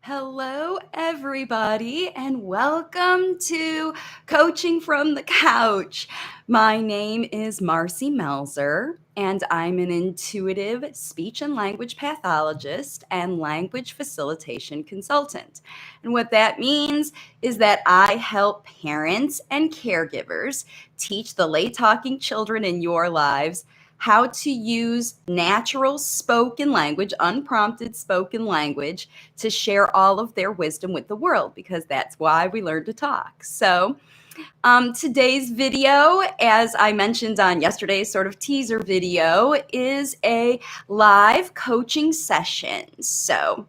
Hello, everybody, and welcome to Coaching from the Couch. My name is Marcy Melzer, and I'm an intuitive speech and language pathologist and language facilitation consultant. And what that means is that I help parents and caregivers teach the late talking children in your lives how to use natural spoken language, unprompted spoken language, to share all of their wisdom with the world, because that's why we learn to talk. So today's video, as I mentioned on yesterday's sort of teaser video, is a live coaching session. So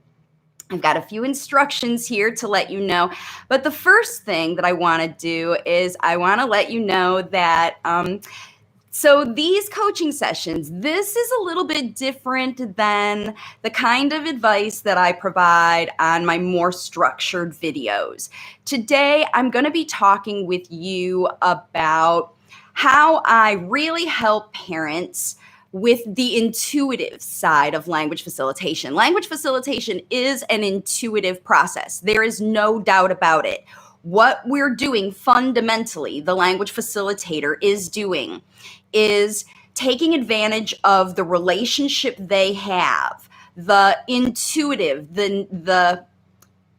I've got a few instructions here to let you know. But the first thing that I want to do is I want to let you know that so these coaching sessions, this is a little bit different than the kind of advice that I provide on my more structured videos. Today, I'm going to be talking with you about how I really help parents with the intuitive side of language facilitation. Language facilitation is an intuitive process. There is no doubt about it. What we're doing fundamentally, the language facilitator is doing, is taking advantage of the relationship they have, the intuitive, the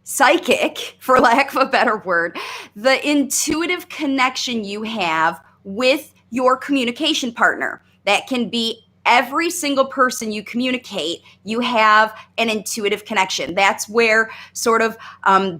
psychic, for lack of a better word, the intuitive connection you have with your communication partner. That can be every single person you communicate, you have an intuitive connection. That's where sort of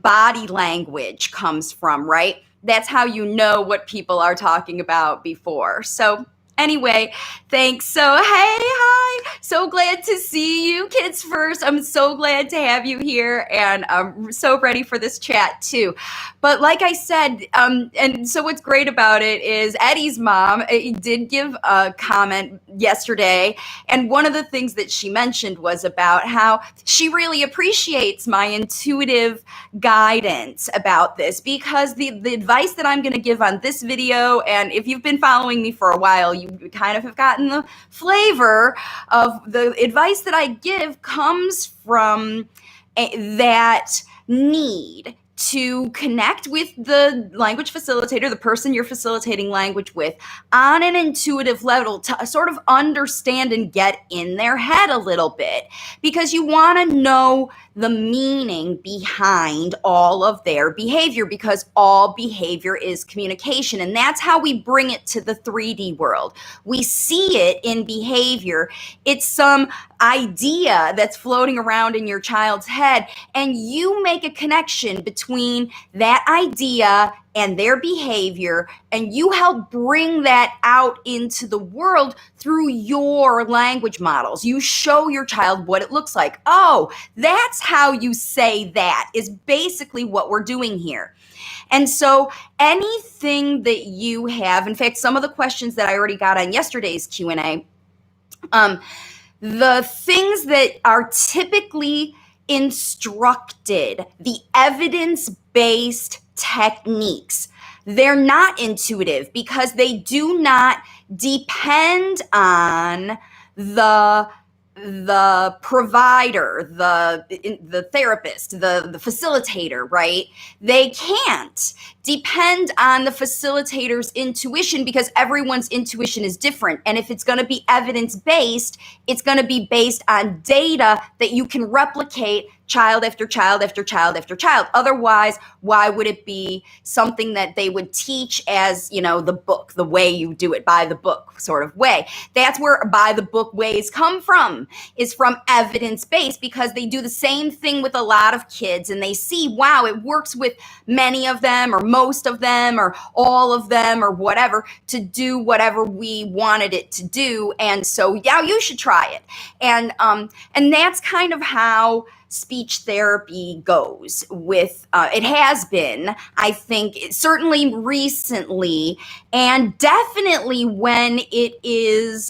body language comes from, right? That's how you know what people are talking about before. So anyway, thanks. So, hey, hi. So glad to see you, Kids First. I'm so glad to have you here, and I'm so ready for this chat too. But like I said, and so what's great about it is Eddie's mom did give a comment yesterday, and one of the things that she mentioned was about how she really appreciates my intuitive guidance about this, because the advice that I'm going to give on this video, and if you've been following me for a while, you kind of have gotten the flavor of the advice that I give comes from that need to connect with the language facilitator, the person you're facilitating language with, on an intuitive level, to sort of understand and get in their head a little bit, because you want to know the meaning behind all of their behavior, because all behavior is communication. And that's how we bring it to the 3D world. We see it in behavior. It's some idea that's floating around in your child's head, and you make a connection between that idea and their behavior, and you help bring that out into the world through your language models. You show your child what it looks like. Oh, that's how you say that, is basically what we're doing here. And so anything that you have, in fact, some of the questions that I already got on yesterday's Q&A, the things that are typically instructed, the evidence-based techniques, they're not intuitive, because they do not depend on the provider, the therapist, the facilitator, right? They can't depend on the facilitator's intuition, because everyone's intuition is different. And if it's going to be evidence-based, it's going to be based on data that you can replicate child after child after child after child. Otherwise, why would it be something that they would teach as, the book, the way you do it, by the book sort of way? That's where by the book ways come from, is from evidence-based, because they do the same thing with a lot of kids, and they see, wow, it works with many of them, or most of them, or all of them, or whatever, to do whatever we wanted it to do. And so, yeah, you should try it. And that's kind of how speech therapy goes with, it has been, I think, certainly recently, and definitely when it is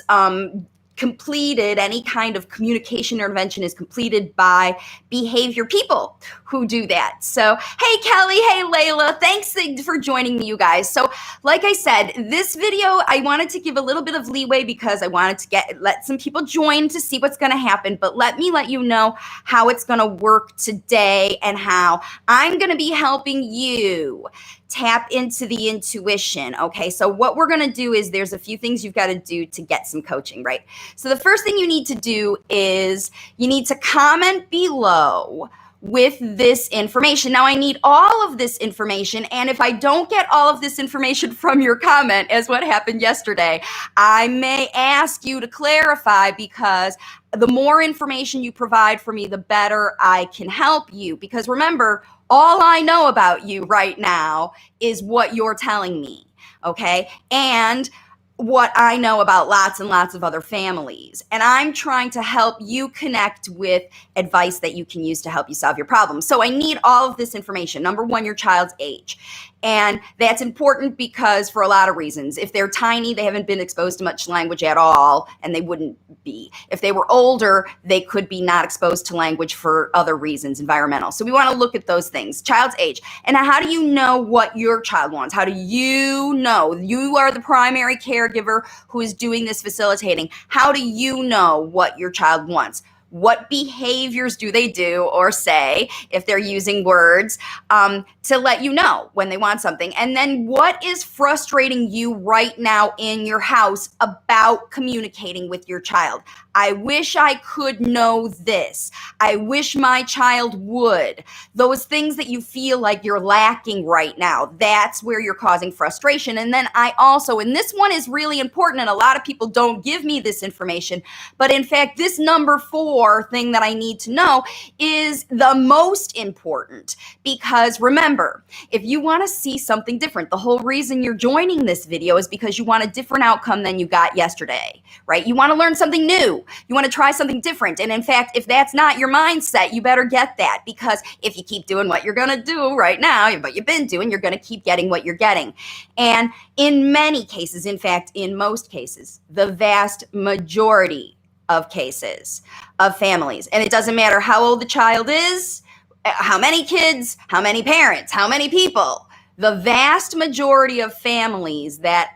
completed, any kind of communication intervention is completed by behavior people who do that. So, hey, Kelly, hey, Layla, thanks for joining me, you guys. So, like I said, this video, I wanted to give a little bit of leeway because I wanted to let some people join to see what's going to happen. But let me let you know how it's going to work today and how I'm going to be helping you tap into the intuition. Okay, so what we're going to do is there's a few things you've got to do to get some coaching, right? So the first thing you need to do is you need to comment below with this information. Now I need all of this information, and if I don't get all of this information from your comment, as what happened yesterday, I may ask you to clarify, because the more information you provide for me, the better I can help you. Because remember, all I know about you right now is what you're telling me, okay? And what I know about lots and lots of other families. And I'm trying to help you connect with advice that you can use to help you solve your problem. So I need all of this information. Number one, your child's age. And that's important because for a lot of reasons. If they're tiny, they haven't been exposed to much language at all, and they wouldn't be. If they were older, they could be not exposed to language for other reasons, environmental. So we want to look at those things. Child's age. And how do you know what your child wants? How do you know? You are the primary caregiver who is doing this facilitating. How do you know what your child wants? What behaviors do they do or say, if they're using words, to let you know when they want something? And then what is frustrating you right now in your house about communicating with your child? I wish I could know this. I wish my child would. Those things that you feel like you're lacking right now, that's where you're causing frustration. And then I also, and this one is really important, and a lot of people don't give me this information, but in fact, this number 4 thing that I need to know is the most important. Because remember, if you want to see something different, the whole reason you're joining this video is because you want a different outcome than you got yesterday, right? You want to learn something new. You want to try something different. And in fact, if that's not your mindset, you better get that, because if you keep doing what you're going to do right now, what you've been doing, you're going to keep getting what you're getting. And in many cases, in fact, in most cases, the vast majority of cases of families, and it doesn't matter how old the child is, how many kids, how many parents, how many people, the vast majority of families that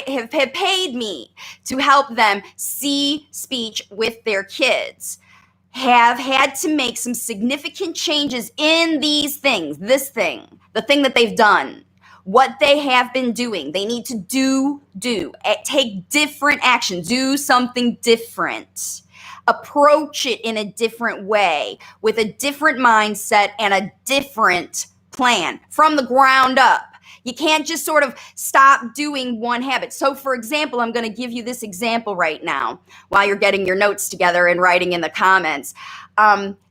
have paid me to help them see speech with their kids have had to make some significant changes in these things, the thing that they've done, what they have been doing. They need to take different action, do something different, approach it in a different way with a different mindset and a different plan from the ground up. You can't just sort of stop doing one habit. So for example, I'm going to give you this example right now while you're getting your notes together and writing in the comments.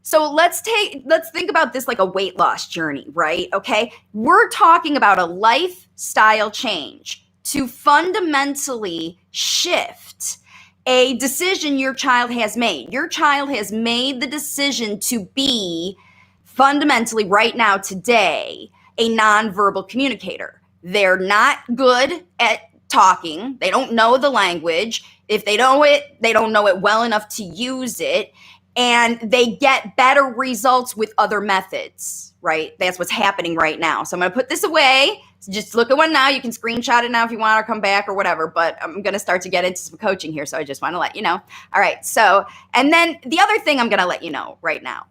So let's think about this like a weight loss journey, right? Okay. We're talking about a lifestyle change to fundamentally shift a decision your child has made. Your child has made the decision to be fundamentally right now, today, a nonverbal communicator. They're not good at talking. They don't know the language. If they know it, they don't know it well enough to use it. And they get better results with other methods, right? That's what's happening right now. So I'm going to put this away. So just look at one now. You can screenshot it now if you want, or come back or whatever. But I'm going to start to get into some coaching here. So I just want to let you know. All right. So, and then the other thing I'm going to let you know right now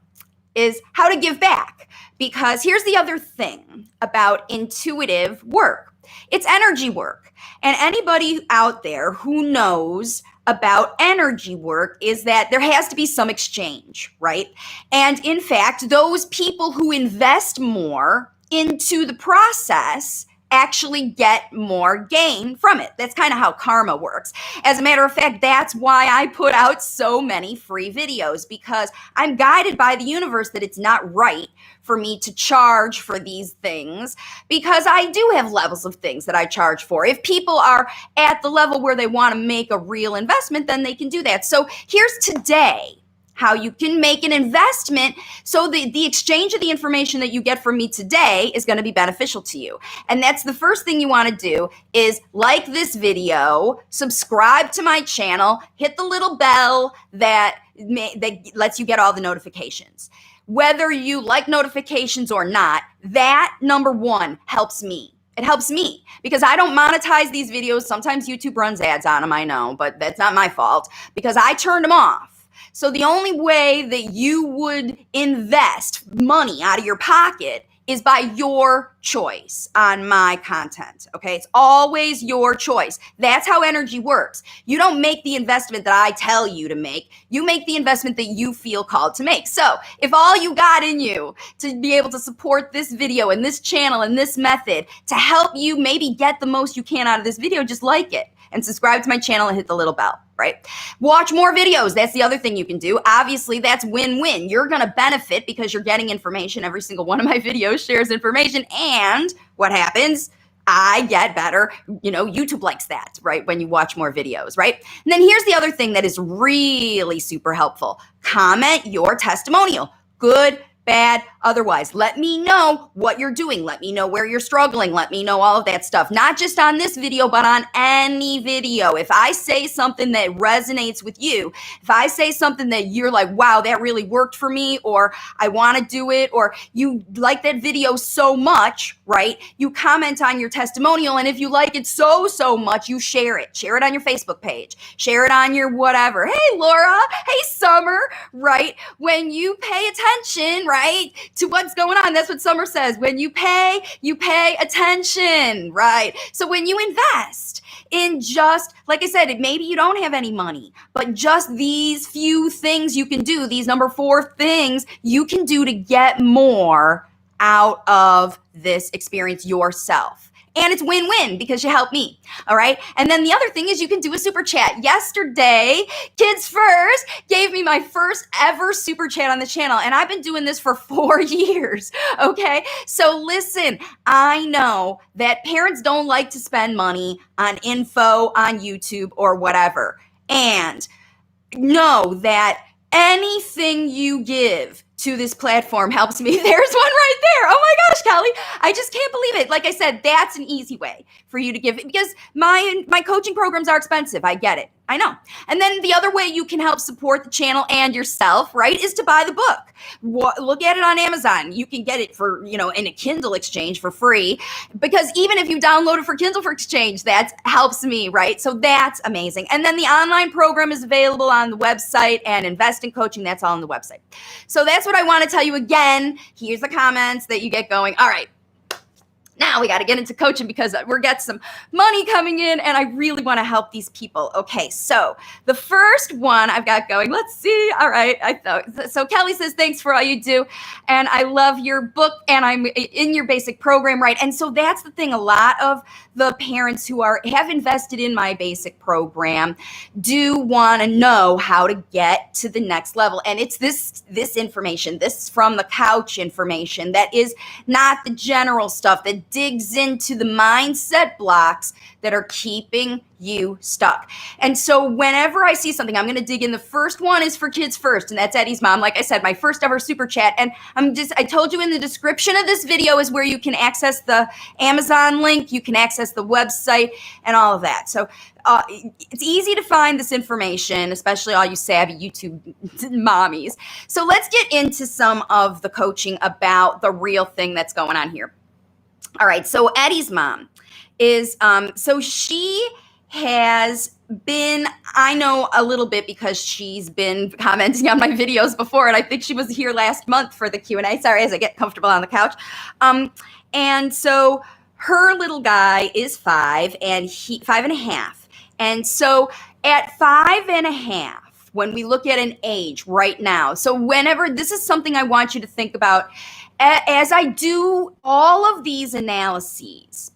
is how to give back. Because here's the other thing about intuitive work. It's energy work. And anybody out there who knows about energy work is that there has to be some exchange, right? And in fact, those people who invest more into the process actually get more gain from it. That's kind of how karma works. As a matter of fact, that's why I put out so many free videos, because I'm guided by the universe that it's not right for me to charge for these things, because I do have levels of things that I charge for. If people are at the level where they want to make a real investment, then they can do that. So here's today how you can make an investment so the exchange of the information that you get from me today is going to be beneficial to you. And that's the first thing you want to do is like this video, subscribe to my channel, hit the little bell that lets you get all the notifications. Whether you like notifications or not, that number one helps me. It helps me because I don't monetize these videos. Sometimes YouTube runs ads on them, I know, but that's not my fault because I turned them off. So the only way that you would invest money out of your pocket is by your choice on my content, okay? It's always your choice. That's how energy works. You don't make the investment that I tell you to make. You make the investment that you feel called to make. So if all you got in you to be able to support this video and this channel and this method to help you maybe get the most you can out of this video, just like it and subscribe to my channel and hit the little bell, right? Watch more videos. That's the other thing you can do. Obviously, that's win-win. You're going to benefit because you're getting information. Every single one of my videos shares information. And what happens? I get better. YouTube likes that, right? When you watch more videos, right? And then here's the other thing that is really super helpful. Comment your testimonial. Good, bad, otherwise. Let me know what you're doing. Let me know where you're struggling. Let me know all of that stuff. Not just on this video, but on any video. If I say something that resonates with you, if I say something that you're like, wow, that really worked for me, or I want to do it, or you like that video so much, right? You comment on your testimonial, and if you like it so much, you share it. Share it on your Facebook page. Share it on your whatever. Hey, Laura. Hey, Summer, right? When you pay attention, right, to what's going on. That's what Summer says. When you pay attention, right? So when you invest in just, like I said, maybe you don't have any money, but just these few things you can do, these number 4 things you can do to get more out of this experience yourself. And it's win-win because you help me, all right? And then the other thing is you can do a super chat. Yesterday, Kids First gave me my first ever super chat on the channel, and I've been doing this for 4 years, okay? So listen, I know that parents don't like to spend money on info on YouTube or whatever, and know that anything you give to this platform helps me. There's one right there. Oh my gosh, Kelly. I just can't believe it. Like I said, that's an easy way for you to give because my coaching programs are expensive. I get it. I know. And then the other way you can help support the channel and yourself, right, is to buy the book. Look at it on Amazon. You can get it for, in a Kindle exchange for free because even if you download it for Kindle for exchange, that helps me, right? So that's amazing. And then the online program is available on the website and Invest in Coaching. That's all on the website. So that's what I want to tell you again. Here's the comments that you get going. All right. Now we got to get into coaching because we're getting some money coming in and I really want to help these people. Okay, so the first one I've got going, let's see. All right, so Kelly says, thanks for all you do. And I love your book and I'm in your basic program, right? And so that's the thing. A lot of the parents who have invested in my basic program do want to know how to get to the next level. And it's this information, this from the couch information that is not the general stuff that digs into the mindset blocks that are keeping you stuck. And so whenever I see something, I'm going to dig in. The first one is for Kids First, and that's Eddie's mom. Like I said, my first ever super chat. And I told you in the description of this video is where you can access the Amazon link, you can access the website and all of that. So it's easy to find this information, especially all you savvy YouTube mommies. So let's get into some of the coaching about the real thing that's going on here. All right, so Eddie's mom is, so she has been, I know a little bit because she's been commenting on my videos before, and I think she was here last month for the Q&A. Sorry, as I get comfortable on the couch. And so her little guy is 5 and 5.5. And so at 5.5, when we look at an age right now, so whenever, this is something I want you to think about, as I do all of these analyses,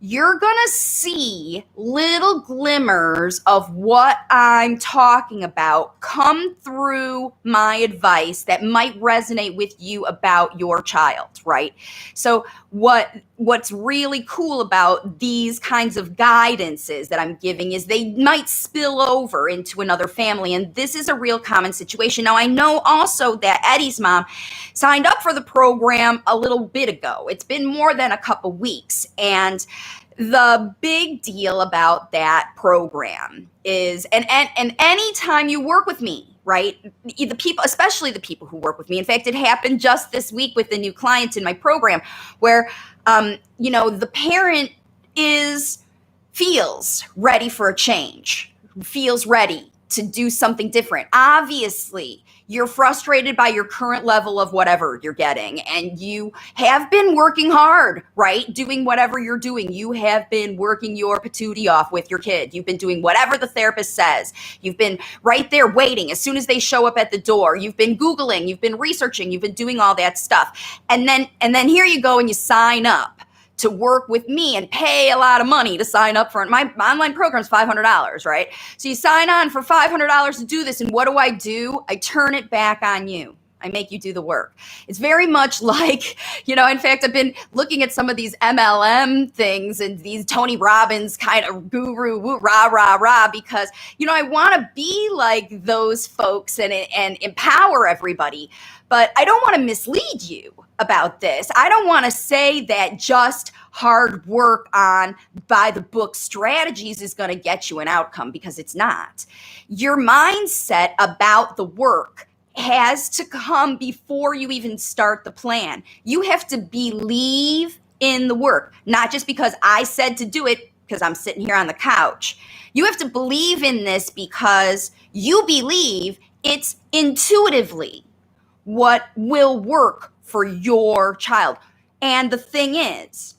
you're going to see little glimmers of what I'm talking about come through my advice that might resonate with you about your child, right? So what what's really cool about these kinds of guidances that I'm giving is they might spill over into another family. And this is a real common situation. Now, I know also that Eddie's mom signed up for the program a little bit ago. It's been more than a couple weeks. And the big deal about that program is, and anytime you work with me, right? The people, especially the people who work with me. In fact, it happened just this week with the new client in my program where, the parent feels ready for a change, feels ready to do something different. Obviously, you're frustrated by your current level of whatever you're getting, and you have been working hard, right? Doing whatever you're doing. You have been working your patootie off with your kid. You've been doing whatever the therapist says. You've been right there waiting as soon as they show up at the door. You've been Googling, you've been researching, you've been doing all that stuff. And then here you go and you sign up to work with me and pay a lot of money to sign up for it. My online program is $500, right? So you sign on for $500 to do this. And what do? I turn it back on you. I make you do the work. It's very much like, in fact, I've been looking at some of these MLM things and these Tony Robbins kind of guru, woo, rah, rah, rah, because, I want to be like those folks and empower everybody. But I don't want to mislead you about this. I don't want to say that just hard work on by the book strategies is going to get you an outcome, because it's not. Your mindset about the work has to come before you even start the plan. You have to believe in the work, not just because I said to do it because I'm sitting here on the couch. You have to believe in this because you believe it's intuitively what will work for your child. And the thing is,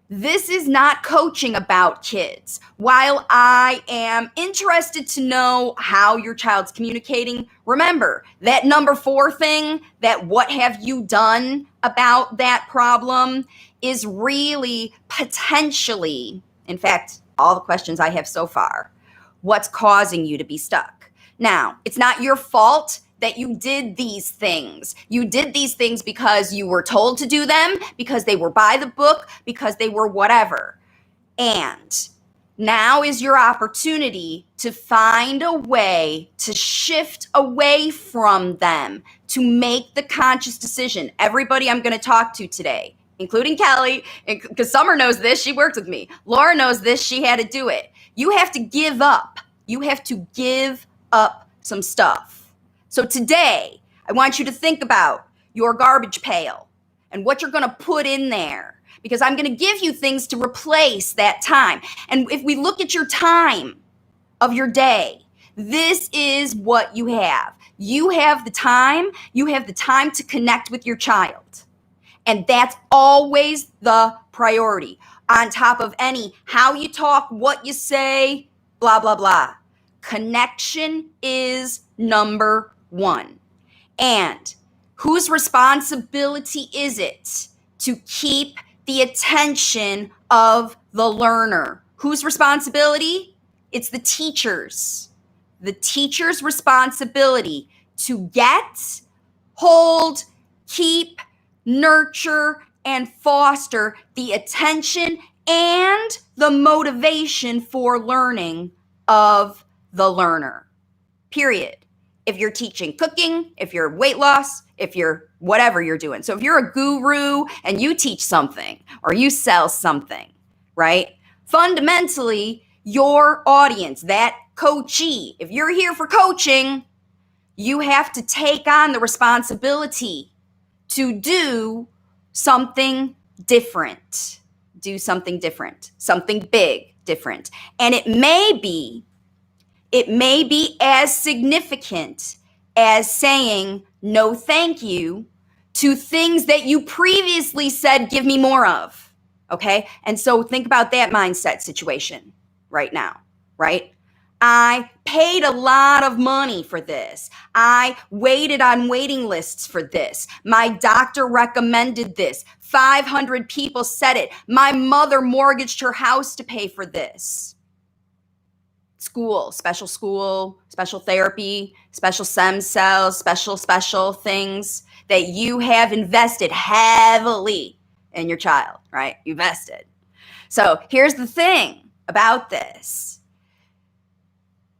this is not coaching about kids. While I am interested to know how your child's communicating, remember that number 4 thing, that what have you done about that problem, is really potentially, in fact, all the questions I have so far, what's causing you to be stuck. Now, it's not your fault that you did these things. You did these things because you were told to do them, because they were by the book, because they were whatever. And now is your opportunity to find a way to shift away from them, to make the conscious decision. Everybody I'm going to talk to today, including Kelly, because Summer knows this, she worked with me. Laura knows this, she had to do it. You have to give up. You have to give up some stuff. So today, I want you to think about your garbage pail and what you're going to put in there, because I'm going to give you things to replace that time. And if we look at your time of your day, this is what you have. You have the time to connect with your child. And that's always the priority, on top of any how you talk, what you say, blah, blah, blah. Connection is number 1. And whose responsibility is it to keep the attention of the learner? Whose responsibility? It's the teacher's. The teacher's responsibility to get, hold, keep, nurture, and foster the attention and the motivation for learning of the learner. Period. If you're teaching cooking, if you're weight loss, if you're whatever you're doing. So if you're a guru and you teach something or you sell something, right? Fundamentally, your audience, that coachee, if you're here for coaching, you have to take on the responsibility to do something different. Do something different, something big, different. And it may be as significant as saying no thank you to things that you previously said give me more of, okay? And so think about that mindset situation right now, right? I paid a lot of money for this. I waited on waiting lists for this. My doctor recommended this. 500 people said it. My mother mortgaged her house to pay for this. School, special therapy, special stem cells, special things that you have invested heavily in your child, right? You invested. So here's the thing about this.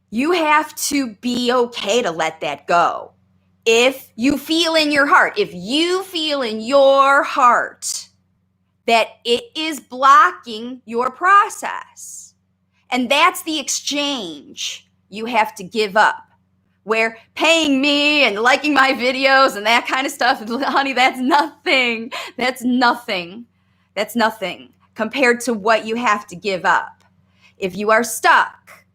You have to be okay to let that go. If you feel in your heart that it is blocking your process, and that's the exchange you have to give up. Where paying me and liking my videos and that kind of stuff, honey, that's nothing. That's nothing compared to what you have to give up. If you are stuck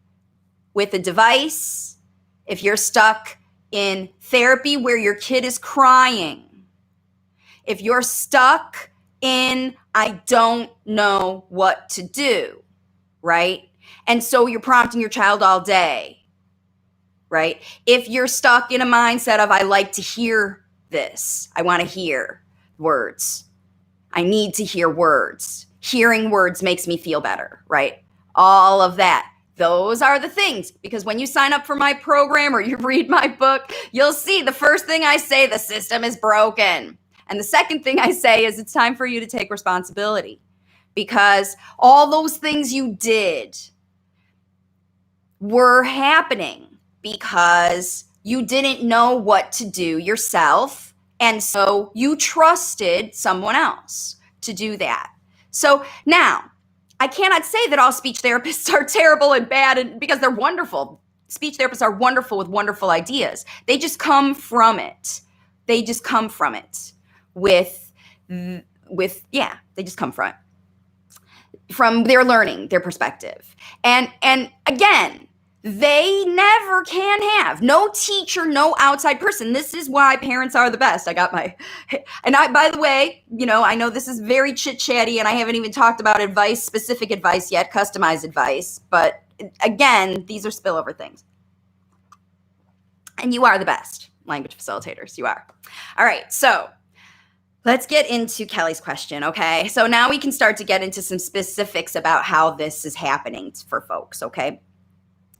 with a device, if you're stuck in therapy where your kid is crying, if you're stuck in, I don't know what to do, right? And so you're prompting your child all day, right? If you're stuck in a mindset of, I like to hear this, I want to hear words, I need to hear words, hearing words makes me feel better, right? All of that. Those are the things, because when you sign up for my program or you read my book, you'll see the first thing I say, the system is broken. And the second thing I say is it's time for you to take responsibility, because all those things you did were happening because you didn't know what to do yourself. And so you trusted someone else to do that. So now, I cannot say that all speech therapists are terrible and bad, and because they're wonderful. Speech therapists are wonderful with wonderful ideas. They just come from it. They just come from it they just come from their learning, their perspective. And again, they never can have. No teacher, no outside person. This is why parents are the best. By the way, I know this is very chit-chatty and I haven't even talked about specific advice yet, customized advice. But again, these are spillover things. And you are the best language facilitators. You are. All right. So let's get into Kelly's question. Okay. So now we can start to get into some specifics about how this is happening for folks. Okay.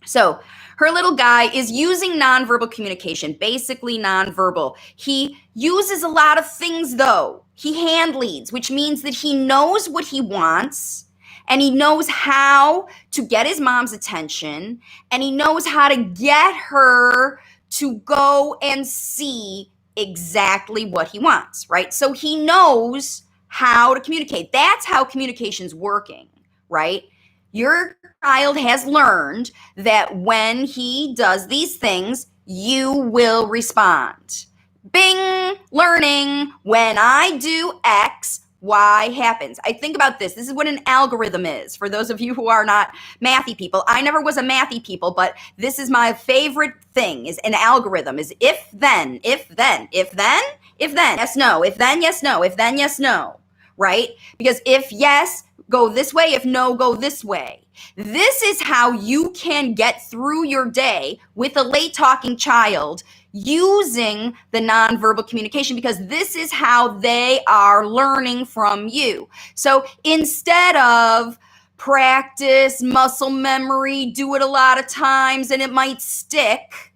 So her little guy is using nonverbal communication, basically nonverbal. He uses a lot of things, though. He hand leads, which means that he knows what he wants, and he knows how to get his mom's attention, and he knows how to get her to go and see exactly what he wants, right? So he knows how to communicate. That's how communication's working, right? Your child has learned that when he does these things, you will respond. Bing, learning, when I do X, Y happens. I think about this. This is what an algorithm is. For those of you who are not mathy people, I never was a mathy people, but this is my favorite thing, is an algorithm, is if then, yes, no, if then, yes, no, if then, yes, no, right? Because if yes, go this way, if no, go this way. This is how you can get through your day with a late talking child using the nonverbal communication, because this is how they are learning from you. So instead of practice, muscle memory, do it a lot of times and it might stick,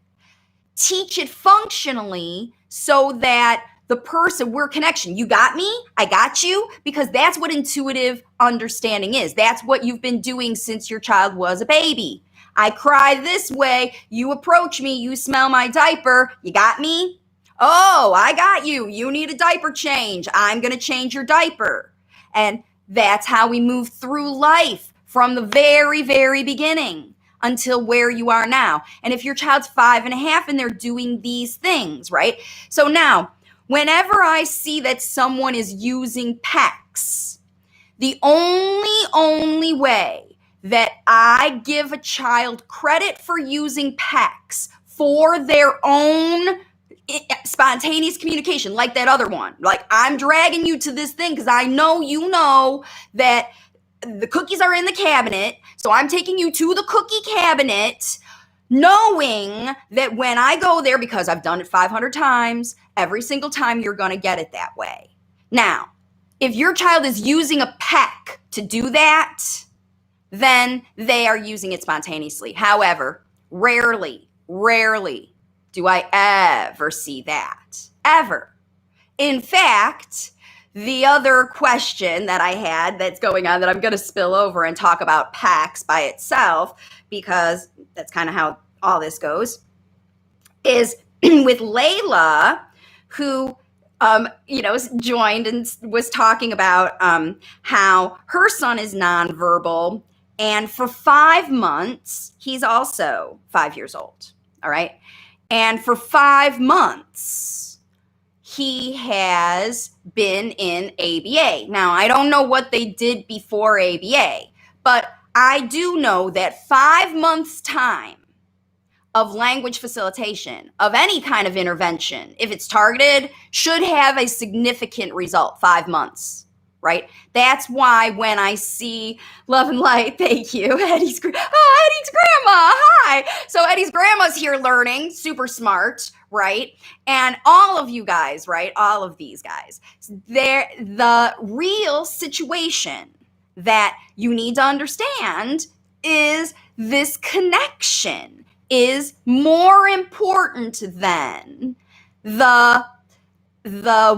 teach it functionally so that the person, we're connection. You got me, I got you, because that's what intuitive understanding is. That's what you've been doing since your child was a baby. I cry this way, you approach me, you smell my diaper, you got me? Oh, I got you. You need a diaper change. I'm going to change your diaper. And that's how we move through life from the very, very beginning until where you are now. And if your child's 5.5 and they're doing these things, right? So now, whenever I see that someone is using PECs, the only way that I give a child credit for using PECs for their own spontaneous communication, like that other one, like I'm dragging you to this thing because I know you know that the cookies are in the cabinet, so I'm taking you to the cookie cabinet, knowing that when I go there, because I've done it 500 times, every single time you're going to get it that way. Now, if your child is using a PEC to do that, then they are using it spontaneously. However, rarely do I ever see that. Ever. In fact, the other question that I had that's going on that I'm going to spill over and talk about PACS by itself, because that's kind of how all this goes, is with Layla, who joined and was talking about how her son is nonverbal, and for 5 months, he's also 5 years old, all right? And for 5 months, he has been in ABA. Now, I don't know what they did before ABA, but I do know that 5 months' time of language facilitation, of any kind of intervention, if it's targeted, should have a significant result. 5 months, right? That's why when I see Love and Light, thank you, Eddie's grandma, hi. So Eddie's grandma's here learning, super smart, right? And all of you guys, right? All of these guys, the real situation that you need to understand is this connection is more important than the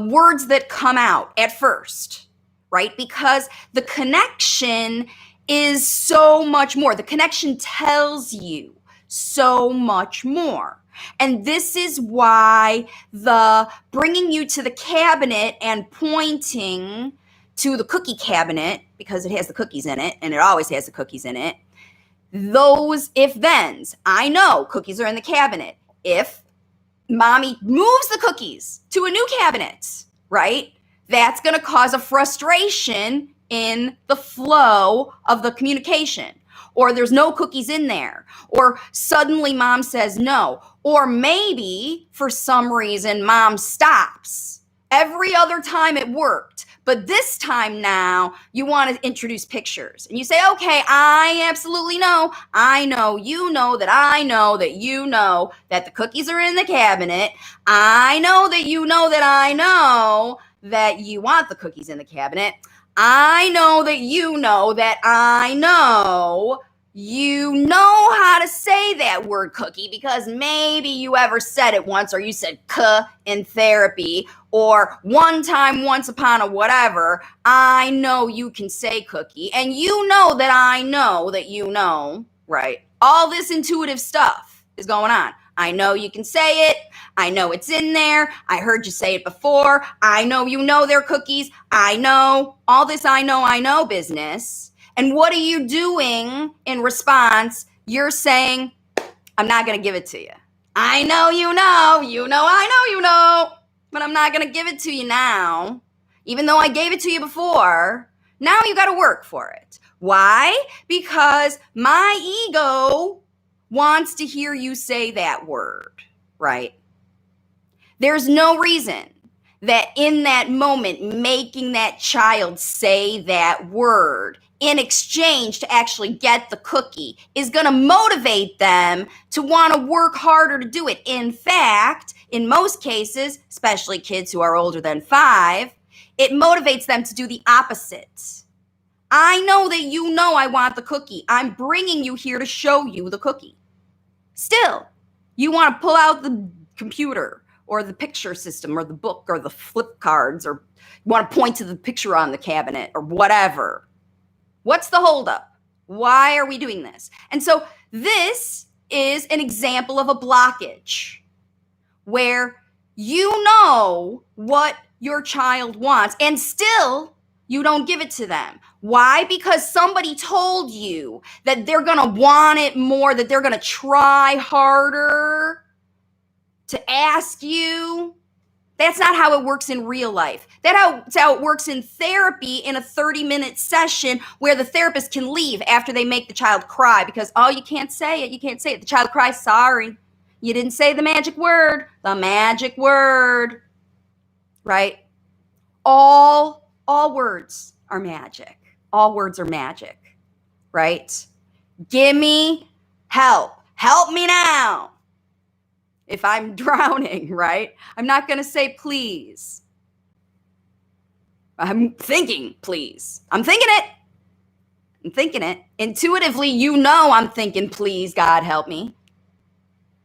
words that come out at first, right? Because the connection is so much more. The connection tells you so much more. And this is why the bringing you to the cabinet and pointing to the cookie cabinet, because it has the cookies in it, and it always has the cookies in it, those if-thens. I know cookies are in the cabinet. If mommy moves the cookies to a new cabinet, right, that's going to cause a frustration in the flow of the communication. Or there's no cookies in there. Or suddenly mom says no. Or maybe for some reason mom stops. Every other time it worked. But this time now, you want to introduce pictures. And you say, okay, I absolutely know. I know, you know, that I know, that you know, that the cookies are in the cabinet. I know that you know that I know that you want the cookies in the cabinet. I know that you know that I know you know how to say that word cookie because maybe you ever said it once, or you said "k" in therapy, or one time, once upon a whatever. I know you can say cookie, and you know that you know, right? All this intuitive stuff is going on. I know you can say it. I know it's in there. I heard you say it before. I know you know they're cookies. I know all this I know business. And what are you doing in response? You're saying, I'm not going to give it to you. I know you know, I know you know, but I'm not going to give it to you now. Even though I gave it to you before, now you got to work for it. Why? Because my ego wants to hear you say that word, right? There's no reason that in that moment, making that child say that word in exchange to actually get the cookie is going to motivate them to want to work harder to do it. In fact, in most cases, especially kids who are older than 5, it motivates them to do the opposite. I know that you know I want the cookie. I'm bringing you here to show you the cookie. Still, you want to pull out the computer or the picture system or the book or the flip cards, or you want to point to the picture on the cabinet or whatever. What's the holdup? Why are we doing this? And so this is an example of a blockage where you know what your child wants and still you don't give it to them. Why? Because somebody told you that they're going to want it more, that they're going to try harder to ask you. That's not how it works in real life. That's how it works in therapy in a 30-minute session where the therapist can leave after they make the child cry because, oh, you can't say it. You can't say it. The child cries, sorry. You didn't say the magic word. The magic word, right? All words are magic. All words are magic, right? Give me help. Help me now. If I'm drowning, right? I'm not going to say please. I'm thinking please. I'm thinking it. Intuitively, you know I'm thinking please, God help me.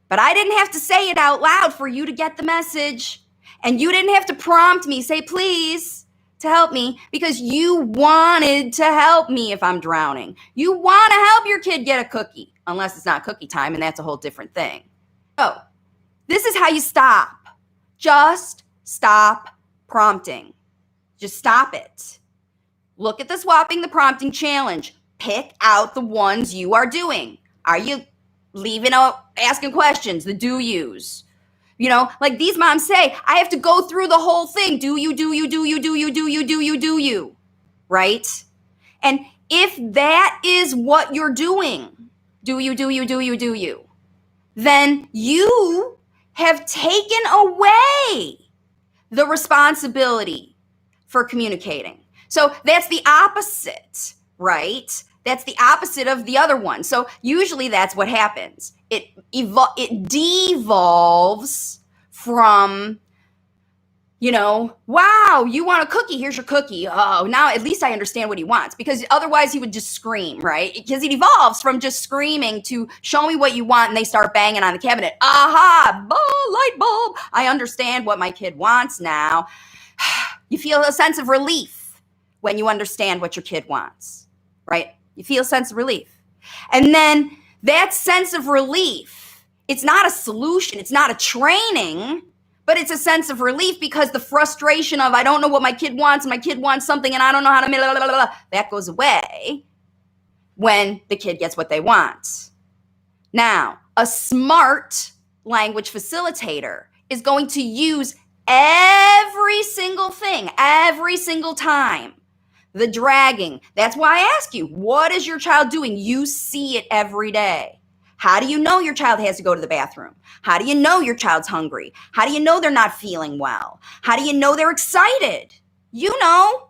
But I didn't have to say it out loud for you to get the message. And you didn't have to prompt me, say please. to help me because you wanted to help me if I'm drowning. You want to help your kid get a cookie, unless it's not cookie time, and that's a whole different thing. So this is how you stop. Just stop prompting. Just stop it. Look at the swapping the prompting challenge. Pick out the ones you are doing. Are you leaving out asking questions, the do yous? You know, like these moms say, I have to go through the whole thing. Do you, right? And if that is what you're doing, then you have taken away the responsibility for communicating. So that's the opposite, right? That's the opposite of the other one. So usually that's what happens. It devolves from, you know, wow, you want a cookie, here's your cookie. Oh, now at least I understand what he wants, because otherwise he would just scream, right? Because it evolves from just screaming to show me what you want, and they start banging on the cabinet. Aha, light bulb. I understand what my kid wants now. You feel a sense of relief when you understand what your kid wants, right? You feel a sense of relief. And then that sense of relief, it's not a solution, it's not a training, but it's a sense of relief because the frustration of I don't know what my kid wants, and my kid wants something and I don't know how to blah, blah, blah, blah, that goes away when the kid gets what they want. Now, a smart language facilitator is going to use every single thing, every single time. The dragging. That's why I ask you, what is your child doing? You see it every day. How do you know your child has to go to the bathroom? How do you know your child's hungry? How do you know they're not feeling well? How do you know they're excited? You know.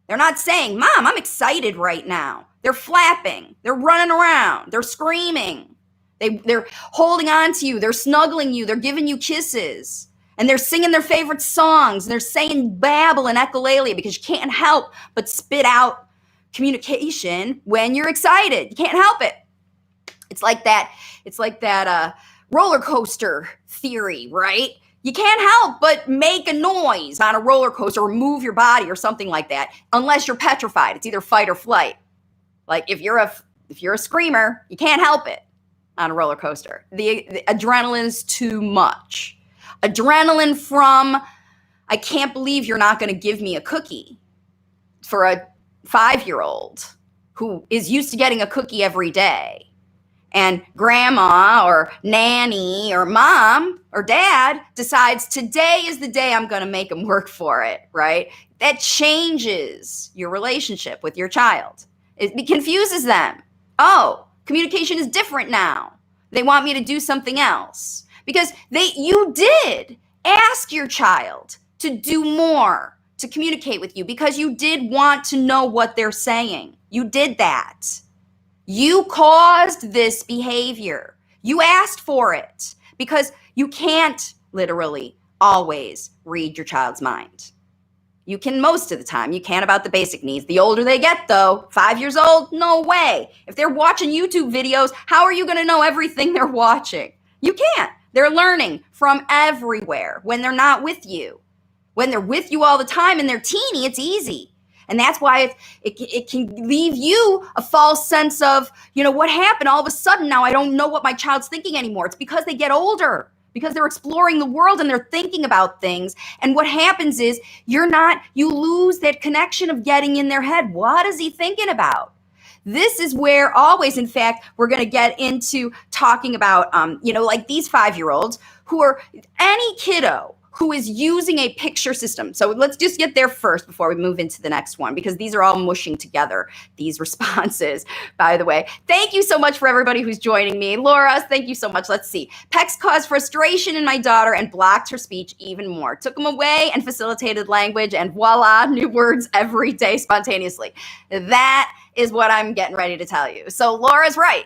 They're not saying, Mom, I'm excited right now. They're flapping. They're running around. They're screaming. They're holding on to you. They're snuggling you. They're giving you kisses. And they're singing their favorite songs. And they're saying babble and echolalia because you can't help but spit out communication when you're excited. You can't help it. It's like that roller coaster theory, right? You can't help but make a noise on a roller coaster or move your body or something like that unless you're petrified. It's either fight or flight. Like if you're a screamer, you can't help it on a roller coaster. The adrenaline is too much. Adrenaline from, I can't believe you're not going to give me a cookie, for a 5-year-old who is used to getting a cookie every day. And grandma or nanny or mom or dad decides today is the day I'm going to make them work for it, right? That changes your relationship with your child. It confuses them. Oh, communication is different now. They want me to do something else. Because you did ask your child to do more, to communicate with you, because you did want to know what they're saying. You did that. You caused this behavior. You asked for it because you can't literally always read your child's mind. You can most of the time. You can about the basic needs. The older they get, though, 5 years old, no way. If they're watching YouTube videos, how are you going to know everything they're watching? You can't. They're learning from everywhere when they're not with you. When they're with you all the time and they're teeny, it's easy. And that's why it can leave you a false sense of, you know, what happened? All of a sudden now I don't know what my child's thinking anymore. It's because they get older, because they're exploring the world and they're thinking about things. And what happens is you lose that connection of getting in their head. What is he thinking about? This is where always, in fact, we're going to get into talking about, like these 5-year-olds who are any kiddo who is using a picture system. So let's just get there first before we move into the next one, because these are all mushing together, these responses, by the way. Thank you so much for everybody who's joining me. Laura, thank you so much. Let's see. PECs caused frustration in my daughter and blocked her speech even more. Took them away and facilitated language, and voila, new words every day spontaneously. That is what I'm getting ready to tell you. So Laura's right.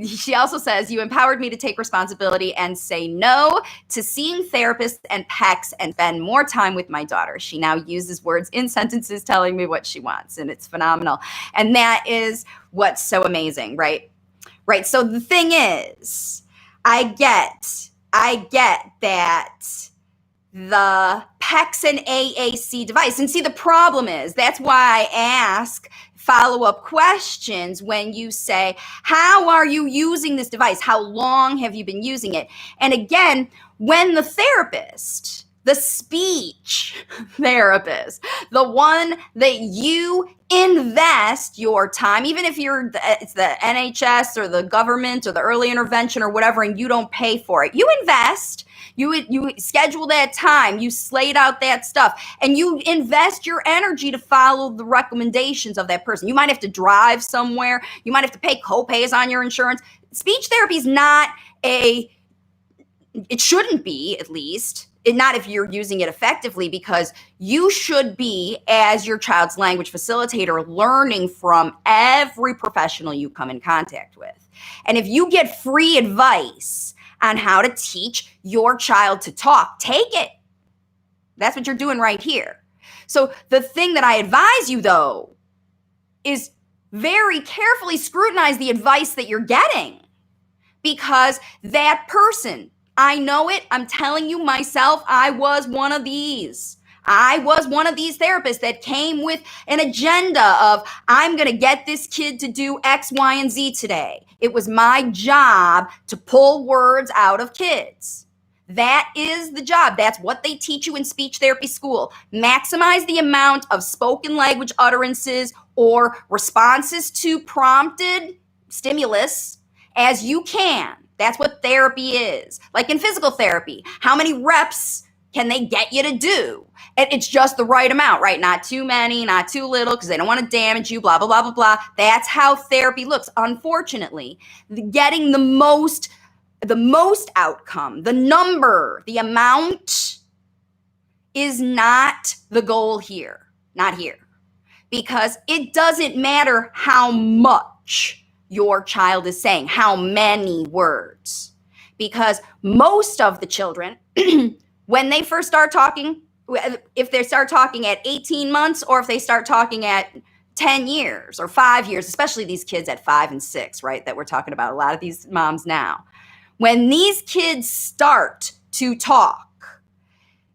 She also says, you empowered me to take responsibility and say no to seeing therapists and PECs and spend more time with my daughter. She now uses words in sentences telling me what she wants, and it's phenomenal. And that is what's so amazing, right? Right. So the thing is, I get that the PECS and AAC device. And see, the problem is, that's why I ask follow-up questions when you say, how are you using this device? How long have you been using it? And again, when the therapist, the speech therapist, the one that you invest your time, even if it's the NHS or the government or the early intervention or whatever, and you don't pay for it, you invest. You schedule that time, you slate out that stuff, and you invest your energy to follow the recommendations of that person. You might have to drive somewhere. You might have to pay co-pays on your insurance. Speech therapy is not it shouldn't be, at least, not if you're using it effectively, because you should be, as your child's language facilitator, learning from every professional you come in contact with. And if you get free advice on how to teach your child to talk, take it. That's what you're doing right here. So the thing that I advise you, though, is very carefully scrutinize the advice that you're getting, because that person, I know it, I'm telling you myself, I was one of these. I was one of these therapists that came with an agenda of, I'm going to get this kid to do X, Y, and Z today. It was my job to pull words out of kids. That is the job. That's what they teach you in speech therapy school. Maximize the amount of spoken language utterances or responses to prompted stimulus as you can. That's what therapy is. Like in physical therapy, how many reps can they get you to do? And it's just the right amount, right? Not too many, not too little, because they don't want to damage you, blah, blah, blah, blah, blah. That's how therapy looks. Unfortunately, getting the most outcome, the number, the amount is not the goal here. Not here. Because it doesn't matter how much your child is saying, how many words. Because most of the children, when they first start talking, if they start talking at 18 months or if they start talking at 10 years or 5 years, especially these kids at 5 and 6, right, that we're talking about, a lot of these moms now. When these kids start to talk,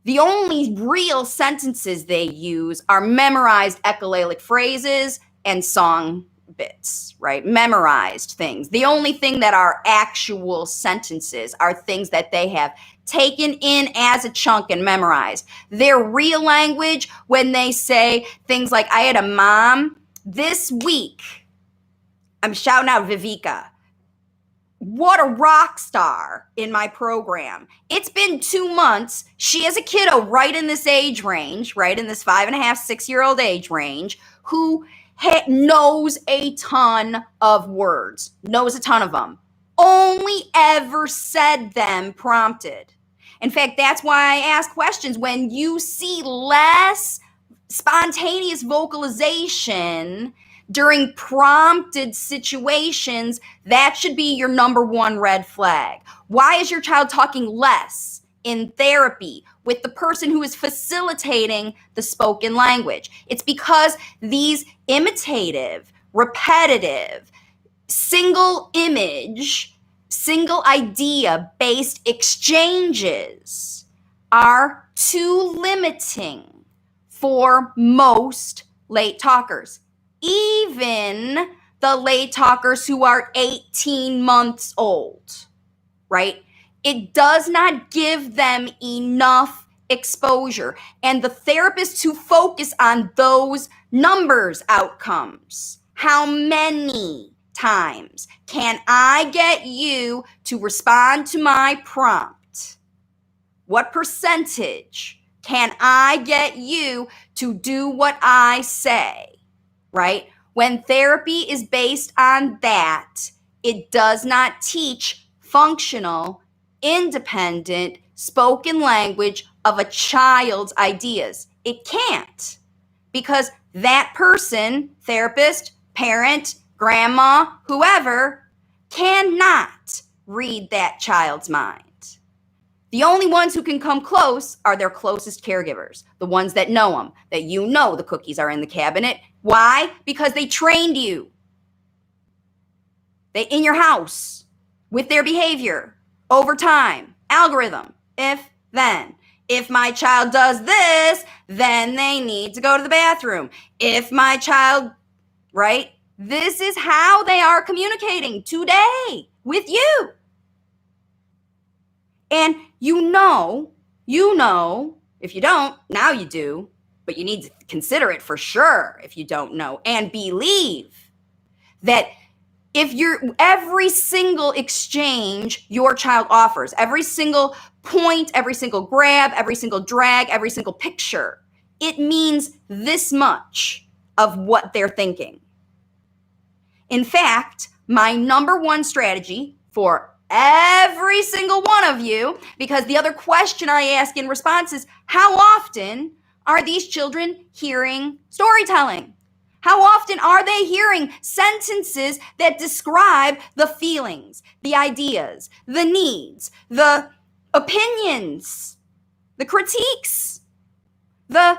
the only real sentences they use are memorized echolalic phrases and song bits, right? Memorized things. The only thing that are actual sentences are things that they have taken in as a chunk and memorized. Their real language, when they say things like, I had a mom this week, I'm shouting out Viveka. What a rock star in my program. It's been 2 months. She has a kiddo right in this age range, right in this 5.5, 6-year-old age range, who knows a ton of words, knows a ton of them, only ever said them prompted. In fact, that's why I ask questions. When you see less spontaneous vocalization during prompted situations, that should be your number one red flag. Why is your child talking less in therapy with the person who is facilitating the spoken language? It's because these imitative, repetitive, single image, single idea based exchanges are too limiting for most late talkers. Even the late talkers who are 18 months old, right? It does not give them enough exposure. And the therapists who focus on those numbers outcomes, how many times can I get you to respond to my prompt? What percentage can I get you to do what I say? Right? When therapy is based on that, it does not teach functional, independent, spoken language of a child's ideas. It can't, because that person, therapist, parent, grandma, whoever, cannot read that child's mind. The only ones who can come close are their closest caregivers, the ones that know them, that you know the cookies are in the cabinet. Why? Because they trained you. They in your house with their behavior over time, algorithm, if then. If my child does this, then they need to go to the bathroom. If my child, right? This is how they are communicating today with you. And you know, if you don't, now you do, but you need to consider it for sure if you don't know, and believe that if every single exchange your child offers, every single point, every single grab, every single drag, every single picture, it means this much of what they're thinking. In fact, my number one strategy for every single one of you, because the other question I ask in response is, how often are these children hearing storytelling? How often are they hearing sentences that describe the feelings, the ideas, the needs, the opinions, the critiques, the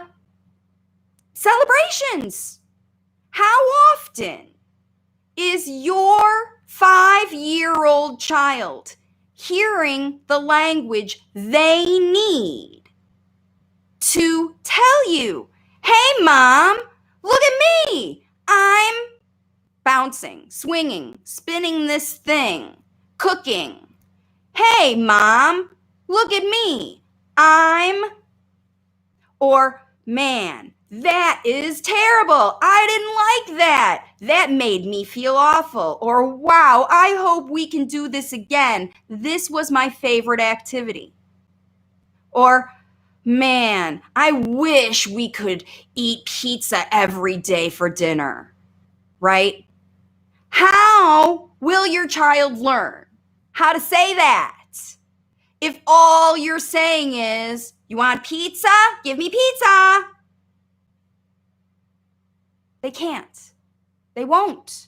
celebrations? How often is your 5-year-old child hearing the language they need to tell you, hey, Mom, look at me. I'm bouncing, swinging, spinning this thing, cooking. Hey, Mom, look at me. Or, man, that is terrible. I didn't like that. That made me feel awful. Or, wow, I hope we can do this again. This was my favorite activity. Or, man, I wish we could eat pizza every day for dinner, right? How will your child learn how to say that if all you're saying is, you want pizza? Give me pizza. They can't. They won't.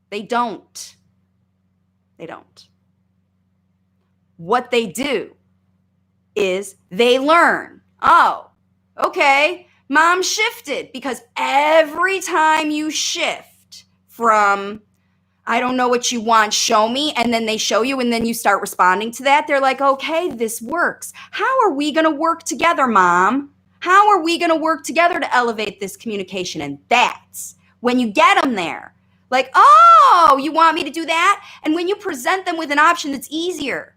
They don't. They don't. What they do is they learn. Oh, okay, Mom shifted, because every time you shift from, I don't know what you want, show me, and then they show you, and then you start responding to that, they're like, okay, this works. How are we going to work together, Mom? How are we going to work together to elevate this communication? And that's when you get them there. Like, oh, you want me to do that? And when you present them with an option that's easier,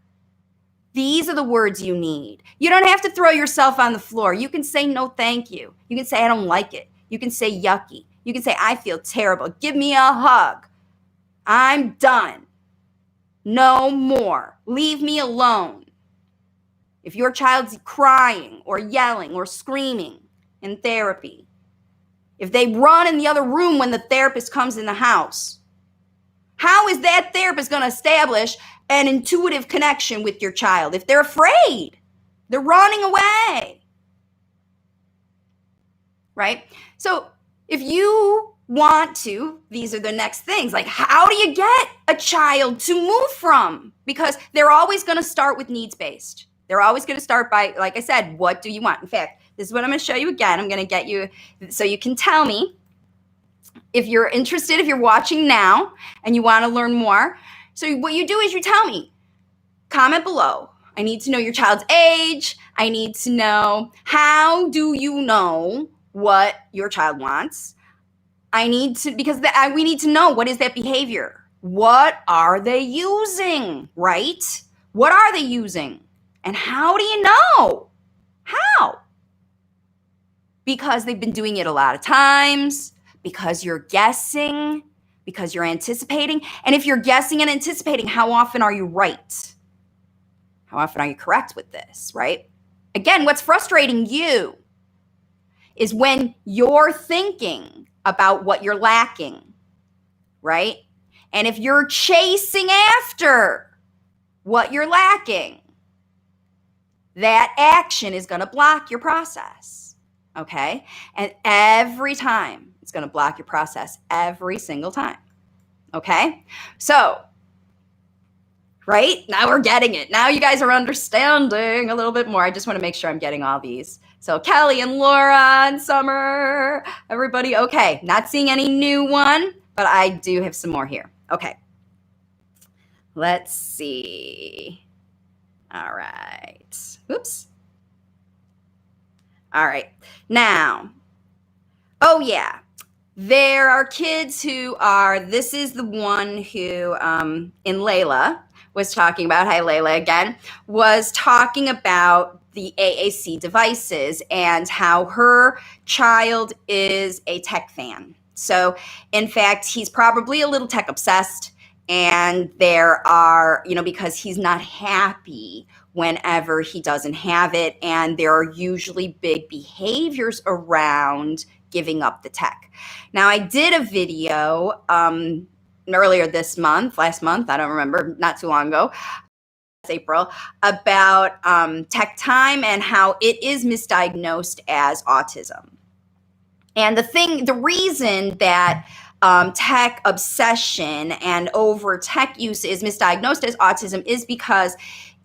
these are the words you need. You don't have to throw yourself on the floor. You can say, no, thank you. You can say, I don't like it. You can say, yucky. You can say, I feel terrible. Give me a hug. I'm done. No more. Leave me alone. If your child's crying or yelling or screaming in therapy, if they run in the other room when the therapist comes in the house, how is that therapist going to establish an intuitive connection with your child? If they're afraid, they're running away, right? So if you want to, these are the next things, like how do you get a child to move from? Because they're always going to start with needs-based. They're always going to start by, like I said, what do you want? In fact, this is what I'm going to show you again. I'm going to get you so you can tell me if you're interested, if you're watching now and you want to learn more. So what you do is you tell me, comment below. I need to know your child's age. I need to know, how do you know what your child wants? I need to, because we need to know, what is that behavior? What are they using, right? What are they using? And how do you know? How? Because they've been doing it a lot of times, because you're guessing, because you're anticipating. And if you're guessing and anticipating, how often are you right? How often are you correct with this, right? Again, what's frustrating you is when you're thinking about what you're lacking, right? And if you're chasing after what you're lacking, that action is going to block your process, okay? And every time, it's going to block your process every single time, okay? So, right? Now we're getting it. Now you guys are understanding a little bit more. I just want to make sure I'm getting all these. So Kelly and Laura and Summer, everybody, okay. Not seeing any new one, but I do have some more here. Okay. Let's see. All right. Oops. All right. Now, oh yeah, there are kids who are, this is the one who, in Layla was talking about, hi Layla again, was talking about the AAC devices and how her child is a tech fan. So in fact, he's probably a little tech obsessed, and there are, because he's not happy whenever he doesn't have it, and there are usually big behaviors around giving up the tech. Now, I did a video earlier this month, last month, I don't remember, not too long ago, April, about tech time and how it is misdiagnosed as autism. And the reason that tech obsession and over tech use is misdiagnosed as autism is because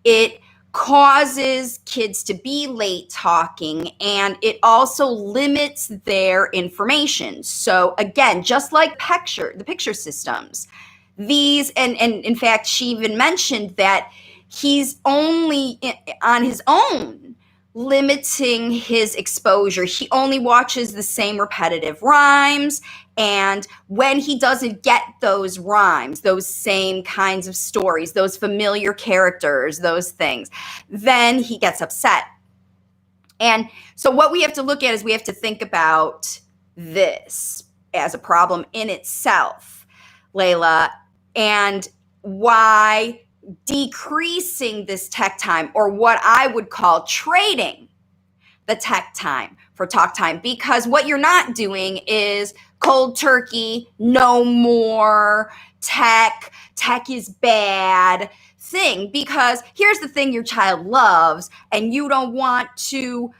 it causes kids to be late talking, and it also limits their information. So again, just like the picture systems, these, and in fact, she even mentioned that he's only on his own limiting his exposure. He only watches the same repetitive rhymes. And when he doesn't get those rhymes, those same kinds of stories, those familiar characters, those things, then he gets upset. And so what we have to look at is we have to think about this as a problem in itself, Layla, and why decreasing this tech time, or what I would call trading the tech time for talk time, because what you're not doing is cold turkey, no more tech is bad thing. Because here's the thing your child loves, and you don't want to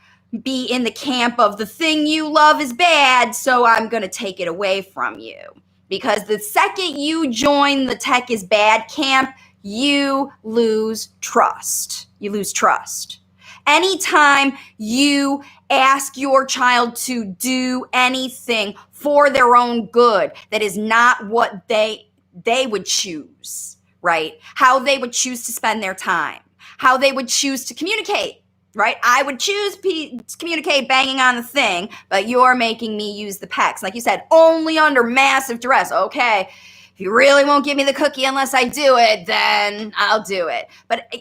be in the camp of the thing you love is bad, so I'm going to take it away from you. Because the second you join the tech is bad camp, you lose trust. You lose trust. Anytime you ask your child to do anything for their own good that is not what they would choose, right? How they would choose to spend their time, how they would choose to communicate, right? I would choose to communicate banging on the thing, but you're making me use the pecs. Like you said, only under massive duress. Okay, if you really won't give me the cookie unless I do it, then I'll do it. But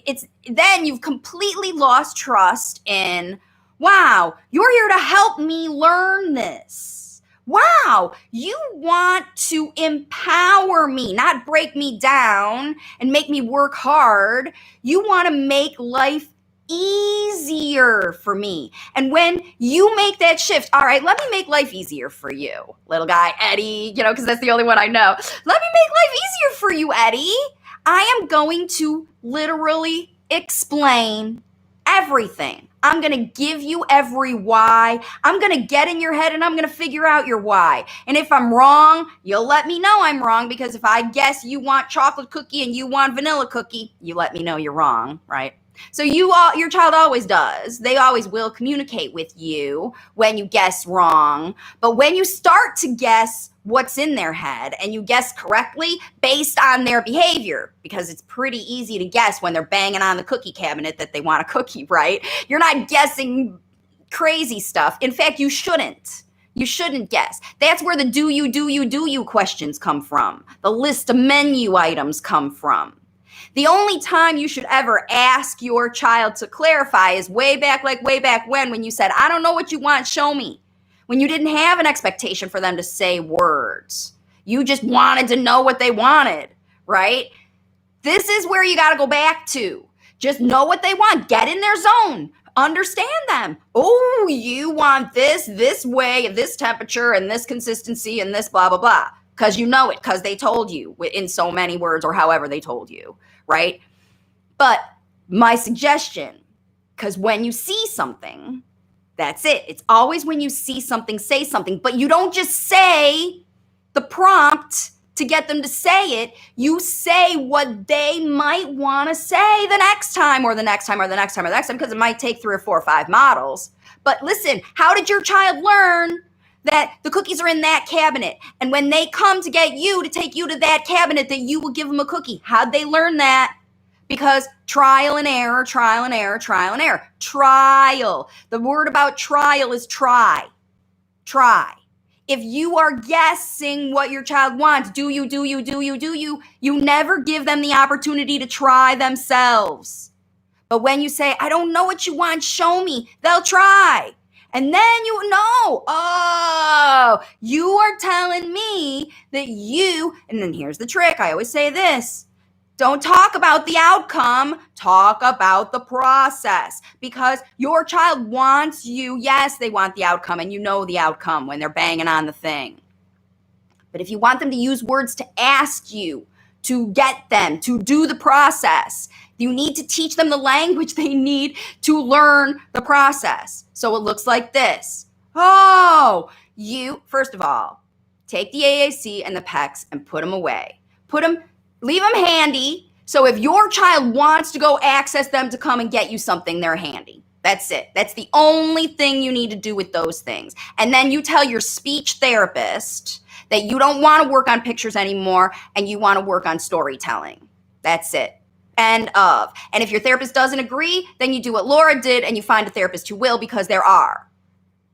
then you've completely lost trust in, wow, you're here to help me learn this. Wow, you want to empower me, not break me down and make me work hard. You want to make life easier for me. And when you make that shift, all right, let me make life easier for you, little guy, Eddie, because that's the only one I know. Let me make life easier for you, Eddie. I am going to literally explain everything. I'm going to give you every why. I'm going to get in your head and I'm going to figure out your why. And if I'm wrong, you'll let me know I'm wrong, because if I guess you want chocolate cookie and you want vanilla cookie, you let me know you're wrong, right? So your child always does. They always will communicate with you when you guess wrong. But when you start to guess what's in their head and you guess correctly based on their behavior, because it's pretty easy to guess when they're banging on the cookie cabinet that they want a cookie, right? You're not guessing crazy stuff. In fact, you shouldn't. You shouldn't guess. That's where the do you questions come from. The list of menu items come from. The only time you should ever ask your child to clarify is way back when you said, I don't know what you want, show me. When you didn't have an expectation for them to say words. You just wanted to know what they wanted, right? This is where you got to go back to. Just know what they want. Get in their zone. Understand them. Oh, you want this way, this temperature, and this consistency, and this blah, blah, blah. Because you know it, because they told you in so many words, or however they told you, right? But my suggestion, because when you see something, that's it. It's always when you see something, say something. But you don't just say the prompt to get them to say it. You say what they might want to say the next time, or the next time, or the next time, or the next time, because it might take 3 or 4 or 5 models. But listen, how did your child learn that the cookies are in that cabinet? And when they come to get you to take you to that cabinet, that you will give them a cookie? How'd they learn that? because trial and error, trial and error, trial and error. Trial. The word about trial is try. Try. If you are guessing what your child wants, you never give them the opportunity to try themselves. But when you say, I don't know what you want, show me, they'll try. And then you know, oh, you are telling me that and then here's the trick. I always say this. Don't talk about the outcome, talk about the process, because your child wants you. Yes, they want the outcome, and you know the outcome when they're banging on the thing. But if you want them to use words to ask you, to get them, to do the process, you need to teach them the language they need to learn the process. So it looks like this. Oh, first of all, take the AAC and the PECs and put them away. Leave them handy. So if your child wants to go access them to come and get you something, they're handy. That's it. That's the only thing you need to do with those things. And then you tell your speech therapist that you don't want to work on pictures anymore and you want to work on storytelling. That's it. End of. And if your therapist doesn't agree, then you do what Laura did and you find a therapist who will, because there are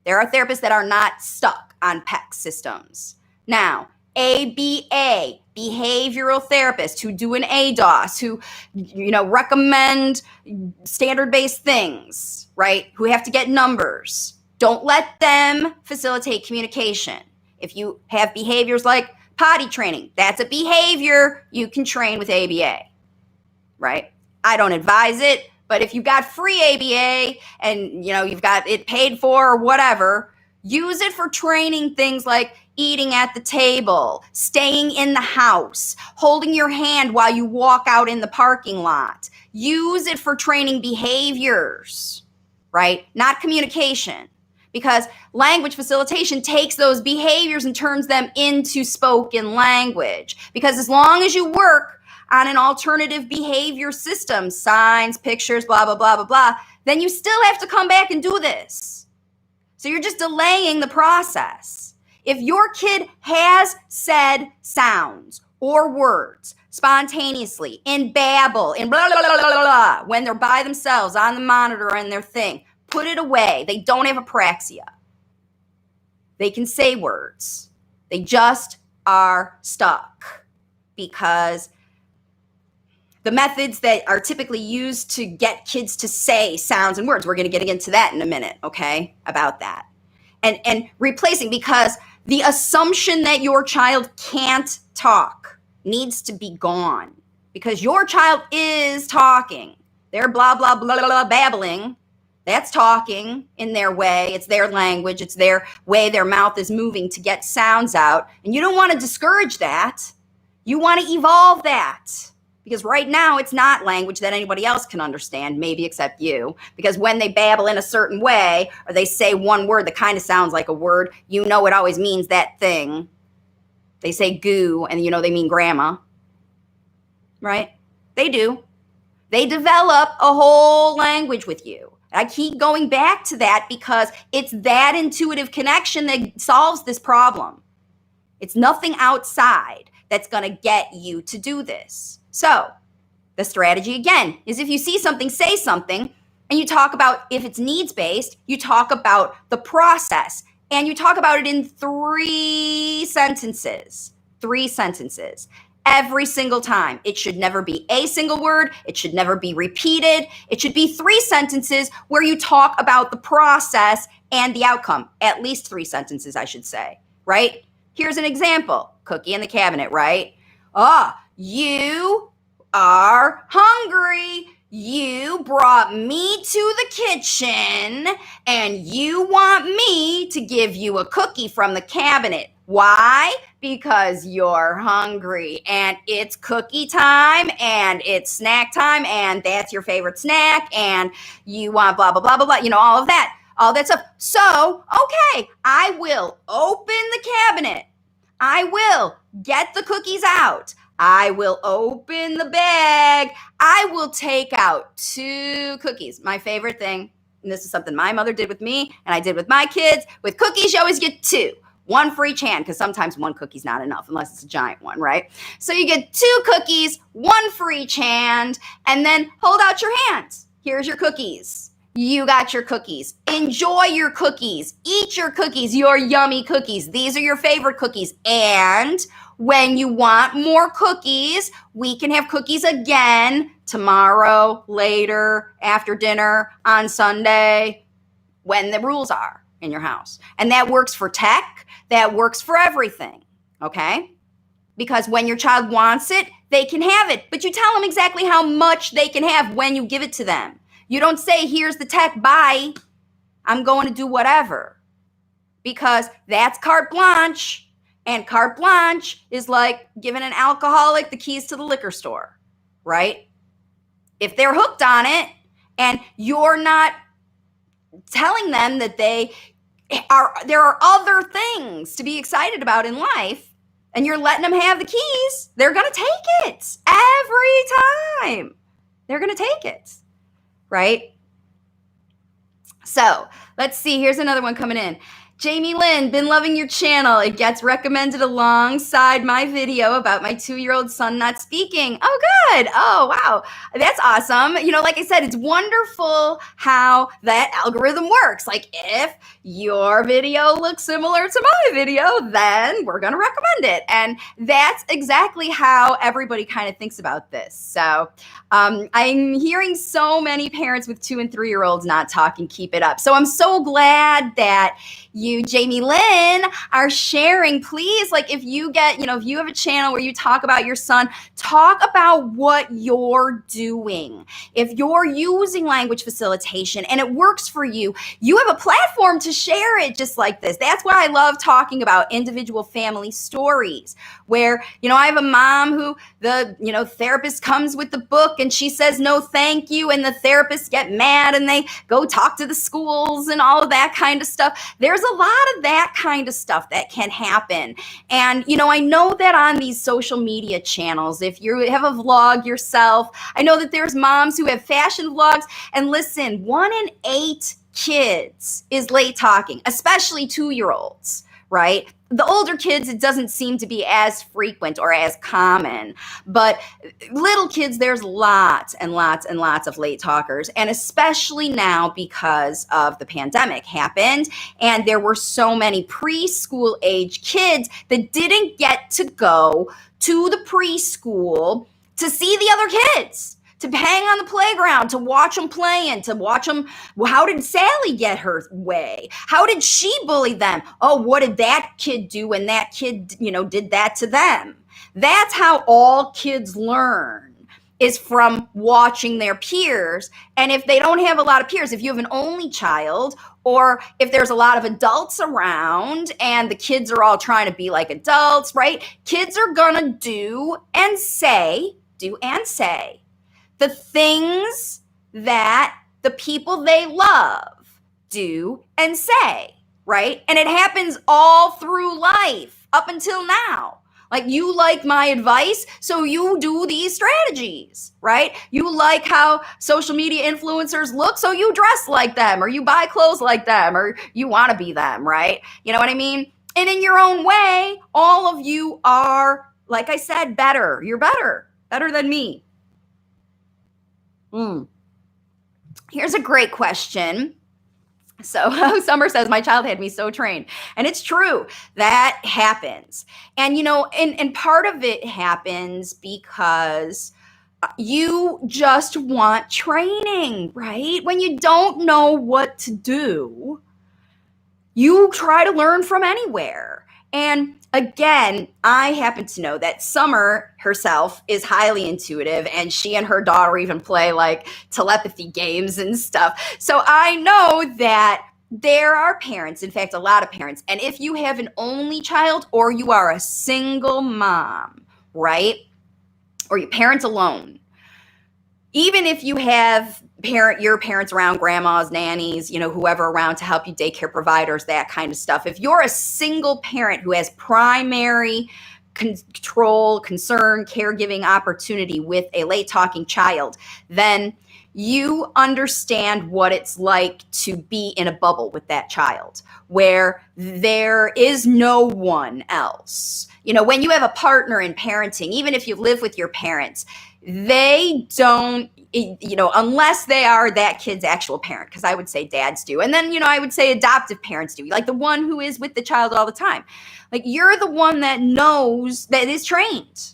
therapists that are not stuck on PEC systems. Now, ABA, behavioral therapists who do an ADOS, who, recommend standard-based things, right? Who have to get numbers. Don't let them facilitate communication. If you have behaviors like potty training, that's a behavior you can train with ABA, right? I don't advise it, but if you got free ABA and, you've got it paid for or whatever, use it for training things like eating at the table, staying in the house, holding your hand while you walk out in the parking lot. Use it for training behaviors, right? Not communication. Because language facilitation takes those behaviors and turns them into spoken language. Because as long as you work on an alternative behavior system, signs, pictures, blah, blah, blah, blah, blah, then you still have to come back and do this. So you're just delaying the process. If your kid has said sounds or words spontaneously in babble, in blah, blah, blah, blah, blah, when they're by themselves on the monitor and their thing, put it away. They don't have apraxia. They can say words. They just are stuck because the methods that are typically used to get kids to say sounds and words, we're going to get into that in a minute, okay, about that. And replacing, because the assumption that your child can't talk needs to be gone, because your child is talking. They're blah, blah, blah, blah, blah, babbling. That's talking in their way. It's their language. It's their way their mouth is moving to get sounds out. And you don't want to discourage that. You want to evolve that. Because right now it's not language that anybody else can understand, maybe except you. Because when they babble in a certain way, or they say one word that kind of sounds like a word, it always means that thing. They say goo, and they mean grandma. Right? They do. They develop a whole language with you. I keep going back to that because it's that intuitive connection that solves this problem. It's nothing outside that's going to get you to do this. So the strategy, again, is if you see something, say something, and you talk about, if it's needs-based, you talk about the process, and you talk about it in 3 sentences. 3 sentences. Every single time. It should never be a single word. It should never be repeated. It should be 3 sentences where you talk about the process and the outcome. At least 3 sentences, I should say, right? Here's an example. Cookie in the cabinet, right? You are hungry. You brought me to the kitchen and you want me to give you a cookie from the cabinet. Why? Because you're hungry and it's cookie time and it's snack time and that's your favorite snack and you want blah, blah, blah, blah, blah, all of that stuff. So, okay, I will open the cabinet. I will get the cookies out. I will open the bag. I will take out 2 cookies. My favorite thing, and this is something my mother did with me and I did with my kids. With cookies, you always get 2. One for each hand, because sometimes one cookie's not enough unless it's a giant one, right? So you get 2 cookies, 1 for each hand, and then hold out your hands. Here's your cookies. You got your cookies. Enjoy your cookies. Eat your cookies, your yummy cookies. These are your favorite cookies. And when you want more cookies, we can have cookies again tomorrow, later, after dinner, on Sunday, when the rules are in your house. And that works for tech. That works for everything, okay? Because when your child wants it, they can have it. But you tell them exactly how much they can have when you give it to them. You don't say, here's the tech, bye. I'm going to do whatever. Because that's carte blanche. And carte blanche is like giving an alcoholic the keys to the liquor store, right? If they're hooked on it and you're not telling them that there are other things to be excited about in life, and you're letting them have the keys, they're going to take it every time. They're going to take it, right? So let's see. Here's another one coming in. Jamie Lynn, been loving your channel. It gets recommended alongside my video about my 2-year-old son not speaking. Oh, good. Oh, wow. That's awesome. You know, like I said, it's wonderful how that algorithm works. Like if your video looks similar to my video, then we're going to recommend it. And that's exactly how everybody kind of thinks about this. So I'm hearing so many parents with 2 and 3-year-olds not talking, keep it up. So I'm so glad that you, Jamie Lynn, are sharing. Please, like if you get, if you have a channel where you talk about your son, talk about what you're doing. If you're using language facilitation and it works for you, you have a platform to share it just like this. That's why I love talking about individual family stories where, I have a mom who the, therapist comes with the book and she says, no, thank you. And the therapists get mad and they go talk to the schools and all of that kind of stuff. There's a lot of that kind of stuff that can happen. And, I know that on these social media channels, if you have a vlog yourself, I know that there's moms who have fashion vlogs. And listen, 1 in 8 kids is late talking, especially 2-year-olds, right? The older kids, it doesn't seem to be as frequent or as common, but little kids, there's lots and lots and lots of late talkers. And especially now because of the pandemic happened and there were so many preschool age kids that didn't get to go to the preschool to see the other kids, to hang on the playground, to watch them playing, to watch them. How did Sally get her way? How did she bully them? Oh, what did that kid do when that kid, did that to them? That's how all kids learn, is from watching their peers. And if they don't have a lot of peers, if you have an only child, or if there's a lot of adults around and the kids are all trying to be like adults, right? Kids are gonna do and say the things that the people they love do and say, right? And it happens all through life up until now. Like you like my advice, so you do these strategies, right? You like how social media influencers look, so you dress like them, or you buy clothes like them, or you want to be them, right? You know what I mean? And in your own way, all of you are, like I said, better. You're better than me. Here's a great question. So Summer says, my child had me so trained. And it's true. That happens. And, and part of it happens because you just want training, right? When you don't know what to do, you try to learn from anywhere. And again, I happen to know that Summer herself is highly intuitive, and she and her daughter even play like telepathy games and stuff. So I know that there are parents, in fact, a lot of parents, and if you have an only child or you are a single mom, right, or your parents alone, even if you have your parents around, grandmas, nannies, whoever around to help you, daycare providers, that kind of stuff. If you're a single parent who has primary control, concern, caregiving opportunity with a late talking child, then you understand what it's like to be in a bubble with that child where there is no one else. You know, when you have a partner in parenting, even if you live with your parents, they don't, you know, unless they are that kid's actual parent, because I would say dads do. And then, you know, I would say adoptive parents do, like the one who is with the child all the time. Like, you're the one that knows, that is trained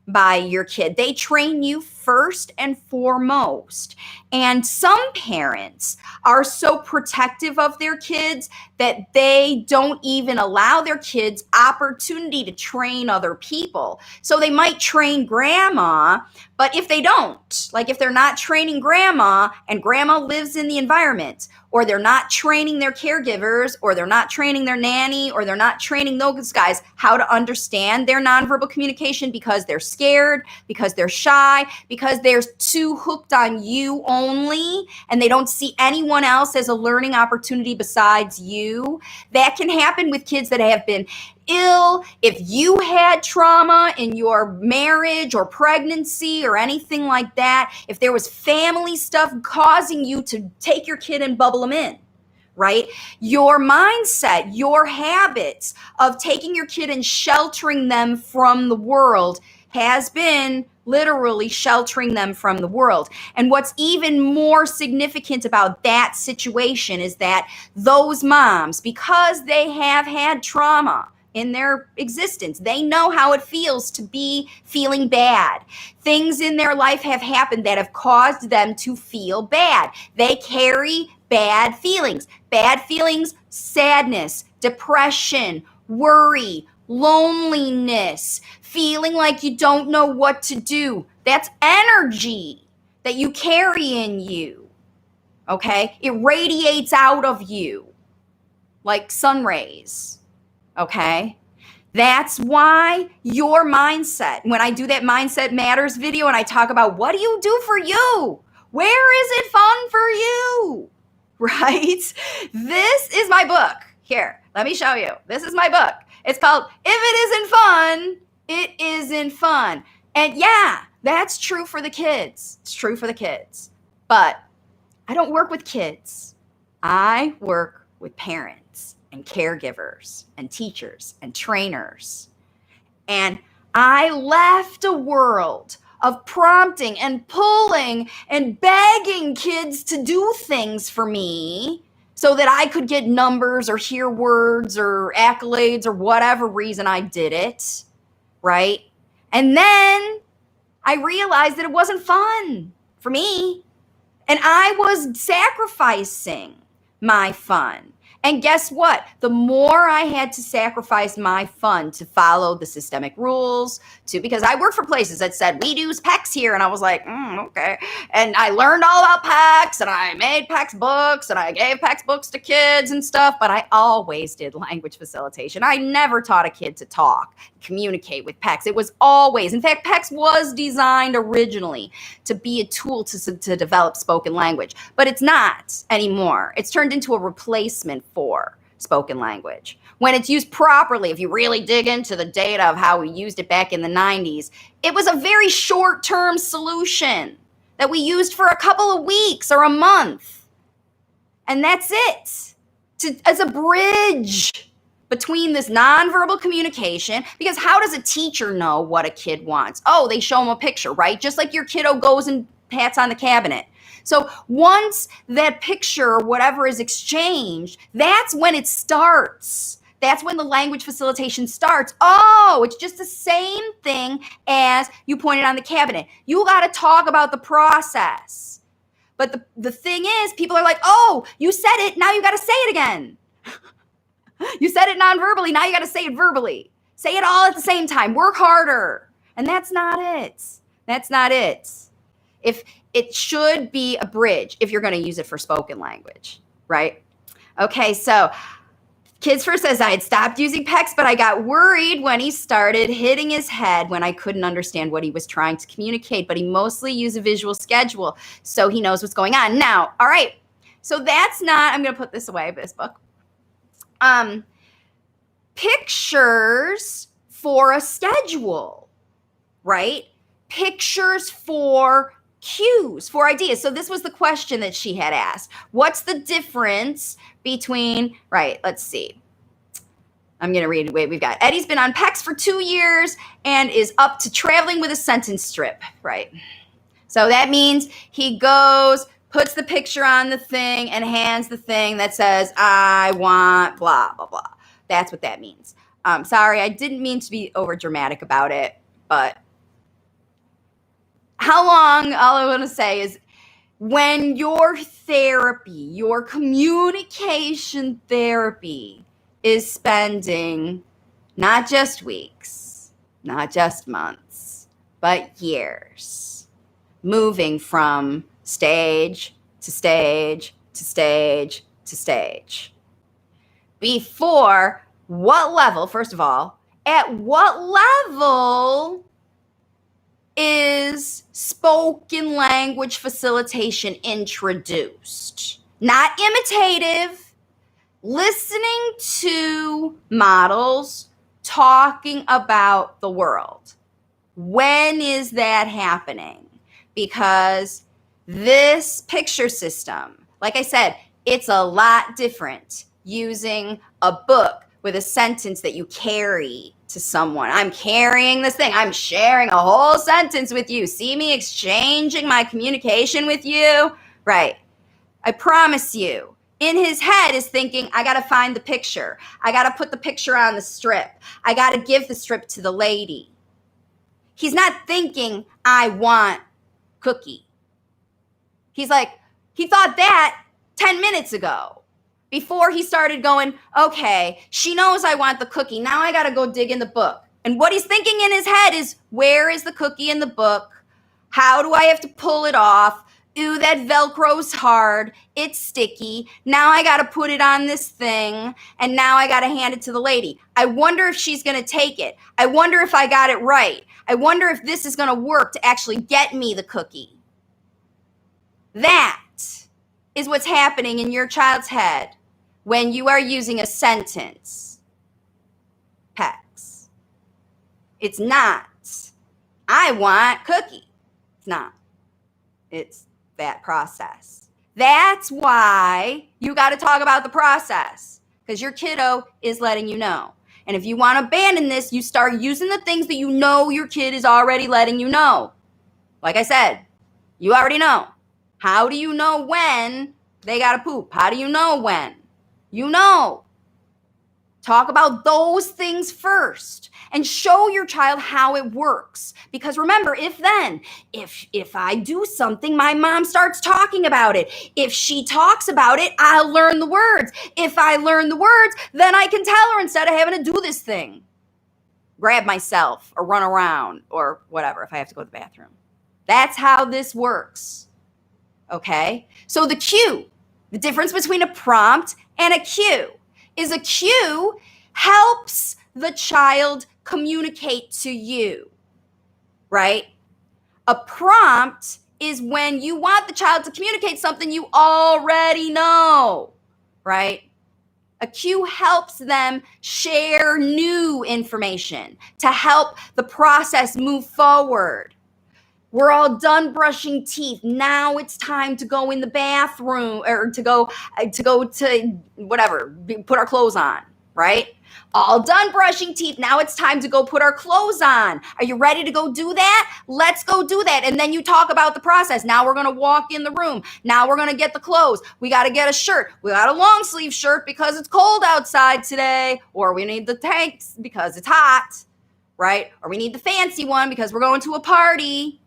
by your kid. They train you first and foremost. And some parents are so protective of their kids that they don't even allow their kids opportunity to train other people. So they might train grandma, but if they don't, like if they're not training grandma and grandma lives in the environment, or they're not training their caregivers, or they're not training their nanny, or they're not training those guys how to understand their nonverbal communication because they're scared, because they're shy, because they're too hooked on you only, and they don't see anyone else as a learning opportunity besides you. That can happen with kids that have been ill. If you had trauma in your marriage or pregnancy or anything like that, if there was family stuff causing you to take your kid and bubble them in, right? Your mindset, your habits of taking your kid and sheltering them from the world has been literally sheltering them from the world. And what's even more significant about that situation is that those moms, because they have had trauma in their existence, they know how it feels to be feeling bad. Things in their life have happened that have caused them to feel bad. They carry bad feelings, sadness, depression, worry, loneliness, feeling like you don't know what to do. That's energy that you carry in you, okay? It radiates out of you like sun rays, okay? That's why your mindset, when I do that Mindset Matters video and I talk about what do you do for you? Where is it fun for you? Right? This is my book. Here, let me show you. This is my book. It's called If It Isn't Fun, It Isn't Fun. And yeah, that's true for the kids. It's true for the kids. But I don't work with kids. I work with parents and caregivers and teachers and trainers. And I left a world of prompting and pulling and begging kids to do things for me so that I could get numbers or hear words or accolades or whatever reason I did it, right? And then I realized that it wasn't fun for me. And I was sacrificing my fun. And guess what? The more I had to sacrifice my fun to follow the systemic rules, because I worked for places that said, we do PECs here. And I was like, okay. And I learned all about PECs, and I made PECs books, and I gave PECs books to kids and stuff. But I always did language facilitation. I never taught a kid to talk, communicate with PECs. It was always, in fact, PECs was designed originally to be a tool to develop spoken language, but it's not anymore. It's turned into a replacement for spoken language. When it's used properly, if you really dig into the data of how we used it back in the 90s, it was a very short-term solution that we used for a couple of weeks or a month. And that's it, as a bridge between this nonverbal communication, because how does a teacher know what a kid wants? Oh, they show them a picture, right? Just like your kiddo goes and pats on the cabinet. So once that picture or whatever is exchanged, that's when it starts. That's when the language facilitation starts. Oh, it's just the same thing as you pointed on the cabinet. You got to talk about the process. But the thing is, people are like, oh, you said it, now you got to say it again. You said it non-verbally, now you got to say it verbally. Say it all at the same time. Work harder. And that's not it. That's not it. If it should be a bridge if you're going to use it for spoken language, right? Okay, so Kids First says, I had stopped using PECs, but I got worried when he started hitting his head when I couldn't understand what he was trying to communicate, but he mostly used a visual schedule, so he knows what's going on. Now, all right, so that's not, I'm going to put this away, this book. Pictures for a schedule, right? Pictures for cues for ideas. So this was the question that she had asked. What's the difference between, right, let's see. I'm going to read. Wait, we've got Eddie's been on PECs for 2 years and is up to traveling with a sentence strip, right? So that means he goes, puts the picture on the thing and hands the thing that says, I want blah, blah, blah. That's what that means. Sorry, I didn't mean to be over dramatic about it, but how long, all I want to say is when your therapy, your communication therapy is spending not just weeks, not just months, but years, moving from stage to stage to stage to stage. Before what level, first of all, at what level is spoken language facilitation introduced? Not imitative, listening to models talking about the world. When is that happening? Because this picture system, like I said, it's a lot different using a book with a sentence that you carry to someone. I'm carrying this thing. I'm sharing a whole sentence with you. See me exchanging my communication with you? Right. I promise you, in his head is thinking, I got to find the picture. I got to put the picture on the strip. I got to give the strip to the lady. He's not thinking, I want cookie. He's like, he thought that 10 minutes ago before he started going, okay, she knows I want the cookie. Now I got to go dig in the book. And what he's thinking in his head is, where is the cookie in the book? How do I have to pull it off? Ooh, that Velcro's hard. It's sticky. Now I got to put it on this thing. And now I got to hand it to the lady. I wonder if she's going to take it. I wonder if I got it right. I wonder if this is going to work to actually get me the cookie. That is what's happening in your child's head when you are using a sentence. PECs. It's not, I want cookie. It's not. It's that process. That's why you got to talk about the process, because your kiddo is letting you know. And if you want to abandon this, you start using the things that you know your kid is already letting you know. Like I said, you already know. How do you know when they got to poop? How do you know when? You know. Talk about those things first and show your child how it works. Because remember, if I do something, my mom starts talking about it. If she talks about it, I'll learn the words. If I learn the words, then I can tell her instead of having to do this thing. Grab myself or run around or whatever if I have to go to the bathroom. That's how this works. Okay? So the cue, the difference between a prompt and a cue is a cue helps the child communicate to you, right? A prompt is when you want the child to communicate something you already know, right? A cue helps them share new information to help the process move forward. We're all done brushing teeth. Now it's time to go in the bathroom or to go to whatever, put our clothes on, right? All done brushing teeth. Now it's time to go put our clothes on. Are you ready to go do that? Let's go do that. And then you talk about the process. Now we're going to walk in the room. Now we're going to get the clothes. We got to get a shirt. We got a long sleeve shirt because it's cold outside today. Or we need the tanks because it's hot, right? Or we need the fancy one because we're going to a party.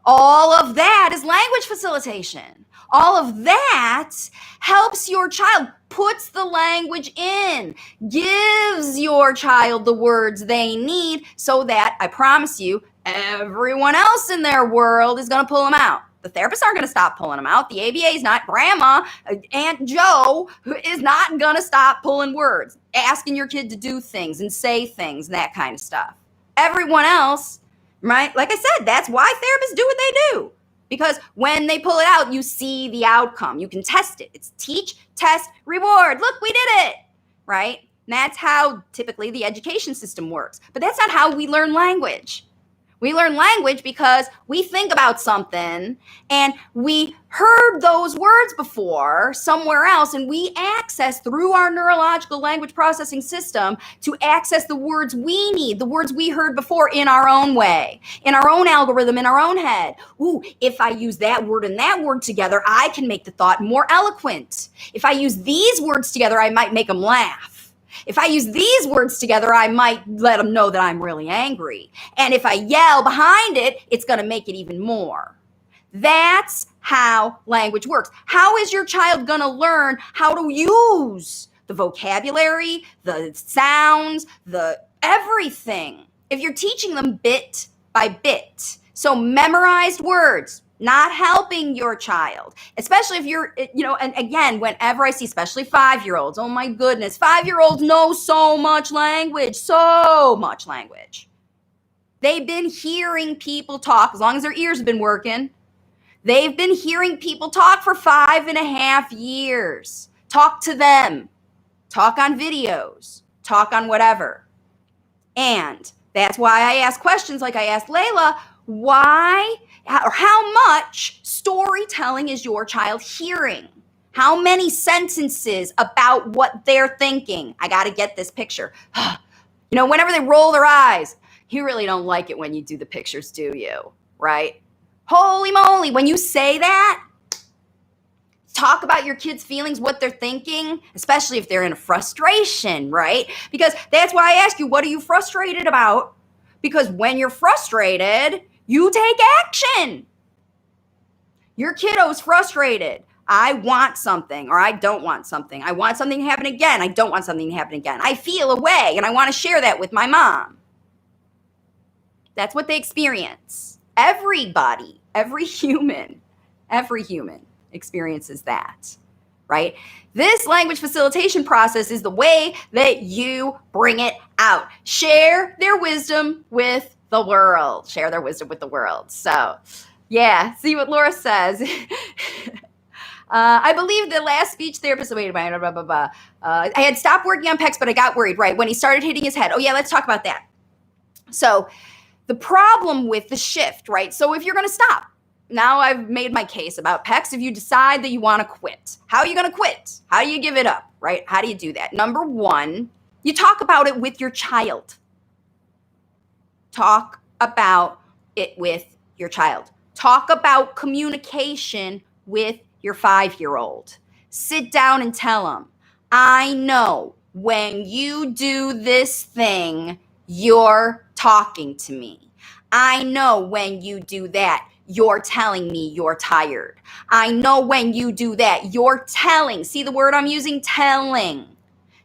All of that is language facilitation. All of that helps your child, puts the language in, gives your child the words they need so that, I promise you, everyone else in their world is going to pull them out. The therapists aren't going to stop pulling them out. The ABA is not. Grandma, Aunt Joe is not going to stop pulling words, asking your kid to do things and say things and that kind of stuff. Everyone else, right? Like I said, that's why therapists do what they do. Because when they pull it out, you see the outcome. You can test it. It's teach, test, reward. Look, we did it, right? And that's how typically the education system works. But that's not how we learn language. We learn language because we think about something and we heard those words before somewhere else, and we access through our neurological language processing system to access the words we need, the words we heard before in our own way, in our own algorithm, in our own head. Ooh, if I use that word and that word together, I can make the thought more eloquent. If I use these words together, I might make them laugh. If I use these words together, I might let them know that I'm really angry. And if I yell behind it, it's going to make it even more. That's how language works. How is your child going to learn how to use the vocabulary, the sounds, the everything? If you're teaching them bit by bit. So memorized words, not helping your child, especially if you're, and again, whenever I see, especially 5-year-olds, oh my goodness, 5-year-olds know so much language. They've been hearing people talk as long as their ears have been working. They've been hearing people talk for 5.5 years. Talk to them, talk on videos, talk on whatever. And that's why I ask questions like I asked Layla, why or how much storytelling is your child hearing? How many sentences about what they're thinking? I got to get this picture. Whenever they roll their eyes, you really don't like it when you do the pictures, do you? Right? Holy moly, when you say that, talk about your kids' feelings, what they're thinking, especially if they're in a frustration, right? Because that's why I ask you, what are you frustrated about? Because when you're frustrated, you take action. Your kiddo's frustrated. I want something or I don't want something. I want something to happen again. I don't want something to happen again. I feel a way and I want to share that with my mom. That's what they experience. Everybody, every human experiences that, right? This language facilitation process is the way that you bring it out. Share their wisdom with the world. Share their wisdom with the world. So, yeah, see what Laura says. I believe the last speech therapist, wait a minute, blah, blah, blah. I had stopped working on PECs, but I got worried, right? When he started hitting his head. Oh, yeah, let's talk about that. So the problem with the shift, right? So if you're going to stop, now I've made my case about PECs. If you decide that you want to quit, how are you going to quit? How do you give it up, right? How do you do that? Number one, you talk about it with your child. Talk about it with your child. Talk about communication with your 5-year-old. Sit down and tell them, I know when you do this thing, you're talking to me. I know when you do that, you're telling me you're tired. I know when you do that, you're telling. See the word I'm using? Telling.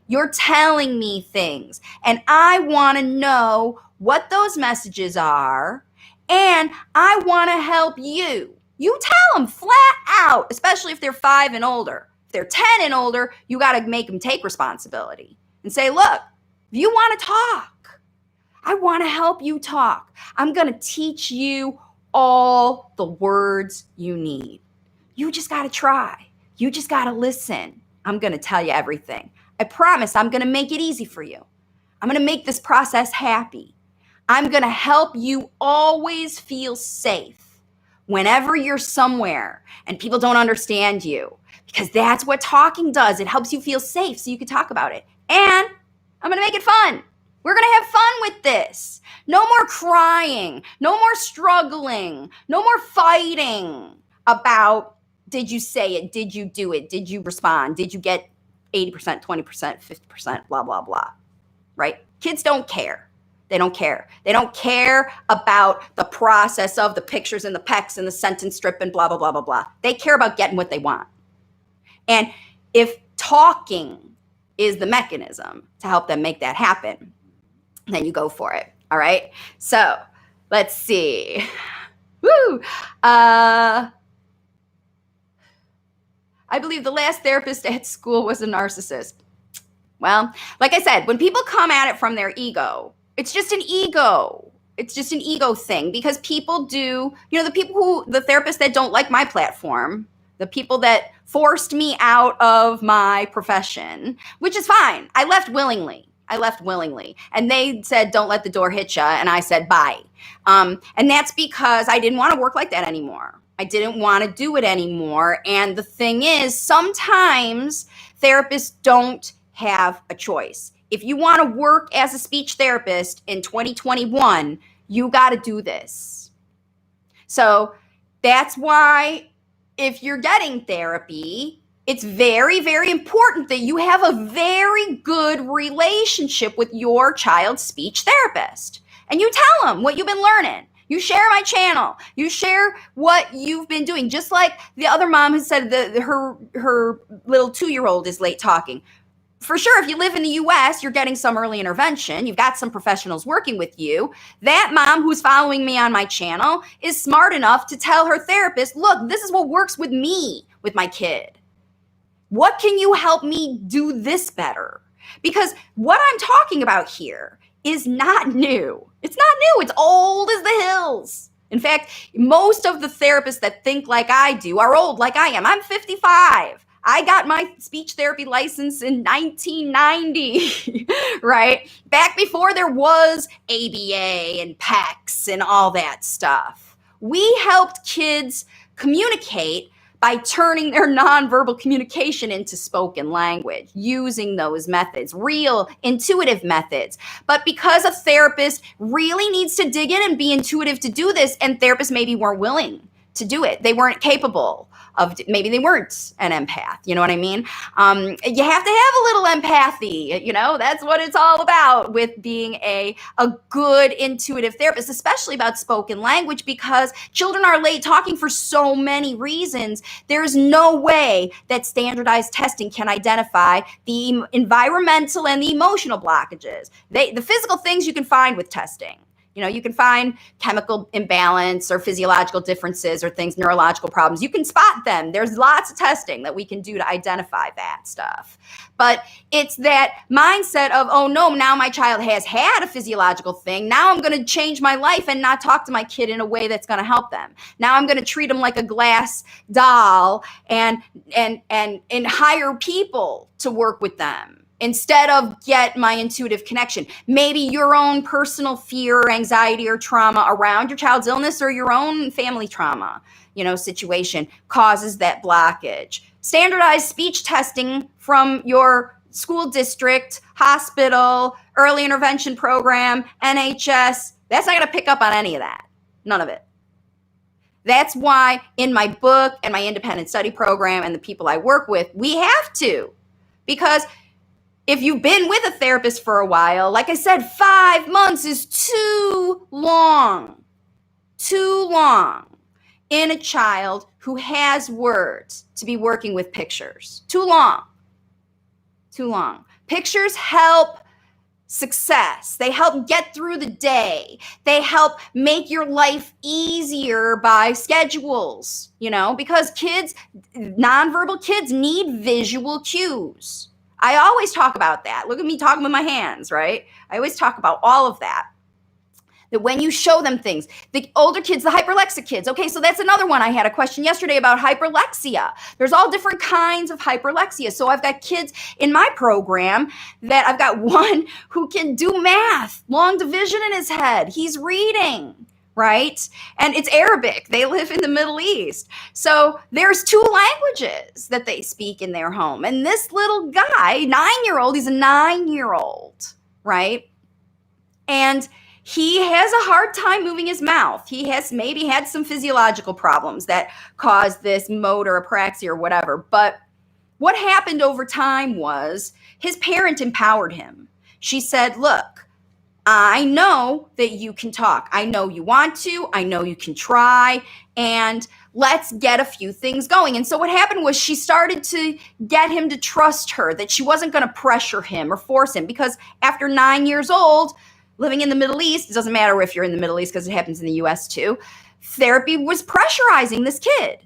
You're telling me things. And I want to know what those messages are. And I want to help you. You tell them flat out, especially if they're 5 and older. If they're 10 and older, you got to make them take responsibility and say, look, if you want to talk, I want to help you talk. I'm going to teach you all the words you need. You just got to try. You just got to listen. I'm going to tell you everything. I promise I'm going to make it easy for you. I'm going to make this process happy. I'm going to help you always feel safe whenever you're somewhere and people don't understand you, because that's what talking does. It helps you feel safe so you can talk about it. And I'm going to make it fun. We're going to have fun with this. No more crying, no more struggling, no more fighting about, did you say it? Did you do it? Did you respond? Did you get 80%, 20%, 50%, blah, blah, blah, right? Kids don't care. They don't care. They don't care about the process of the pictures and the PECs and the sentence strip and blah, blah, blah, blah, blah. They care about getting what they want. And if talking is the mechanism to help them make that happen, then you go for it. All right. So let's see. Woo. I believe the last therapist at school was a narcissist. Well, like I said, when people come at it from their ego, it's just an ego. It's just an ego thing, because people do, the therapists that don't like my platform, the people that forced me out of my profession, which is fine. I left willingly. I left willingly. And they said, don't let the door hit ya. And I said, bye. And that's because I didn't want to work like that anymore. I didn't want to do it anymore. And the thing is, sometimes therapists don't have a choice. If you want to work as a speech therapist in 2021, you got to do this. So that's why if you're getting therapy, it's very, very important that you have a very good relationship with your child's speech therapist. And you tell them what you've been learning. You share my channel. You share what you've been doing. Just like the other mom who said that her little 2-year-old is late talking. For sure, if you live in the US, you're getting some early intervention. You've got some professionals working with you. That mom who's following me on my channel is smart enough to tell her therapist, look, this is what works with me, with my kid. What can you help me do this better? Because what I'm talking about here is not new. It's not new. It's old as the hills. In fact, most of the therapists that think like I do are old like I am. I'm 55. I got my speech therapy license in 1990, right? Back before there was ABA and PECS and all that stuff. We helped kids communicate by turning their nonverbal communication into spoken language, using those methods, real intuitive methods. But because a therapist really needs to dig in and be intuitive to do this, and therapists maybe weren't willing to do it, they weren't capable of, maybe they weren't an empath, you know what I mean? You have to have a little empathy, you know, that's what it's all about with being a good intuitive therapist, especially about spoken language, because children are late talking for so many reasons. There's no way that standardized testing can identify the environmental and the emotional blockages. The physical things you can find with testing. You know, you can find chemical imbalance or physiological differences or things, neurological problems. You can spot them. There's lots of testing that we can do to identify that stuff. But it's that mindset of, oh no, now my child has had a physiological thing. Now I'm going to change my life and not talk to my kid in a way that's going to help them. Now I'm going to treat them like a glass doll and hire people to work with them, instead of get my intuitive connection. Maybe your own personal fear, or anxiety, or trauma around your child's illness, or your own family trauma, situation causes that blockage. Standardized speech testing from your school district, hospital, early intervention program, NHS, that's not going to pick up on any of that. None of it. That's why in my book and my independent study program and the people I work with, we have to. Because if you've been with a therapist for a while, like I said, 5 months is too long in a child who has words to be working with pictures. Too long. Pictures help success. They help get through the day. They help make your life easier by schedules, because nonverbal kids need visual cues. I always talk about that. Look at me talking with my hands, right? I always talk about all of that. That when you show them things, the older kids, the hyperlexic kids. Okay, so that's another one. I had a question yesterday about hyperlexia. There's all different kinds of hyperlexia. So I've got kids in my program that I've got one who can do math, long division in his head. He's reading. Right? And it's Arabic. They live in the Middle East. So there's 2 languages that they speak in their home. And this little guy, 9-year-old, he's a 9-year-old, right? And he has a hard time moving his mouth. He has maybe had some physiological problems that caused this motor apraxia or whatever. But what happened over time was his parent empowered him. She said, look, I know that you can talk. I know you want to. I know you can try. And let's get a few things going. And so what happened was she started to get him to trust her, that she wasn't going to pressure him or force him. Because after 9 years old, living in the Middle East, it doesn't matter if you're in the Middle East because it happens in the US too, therapy was pressurizing this kid.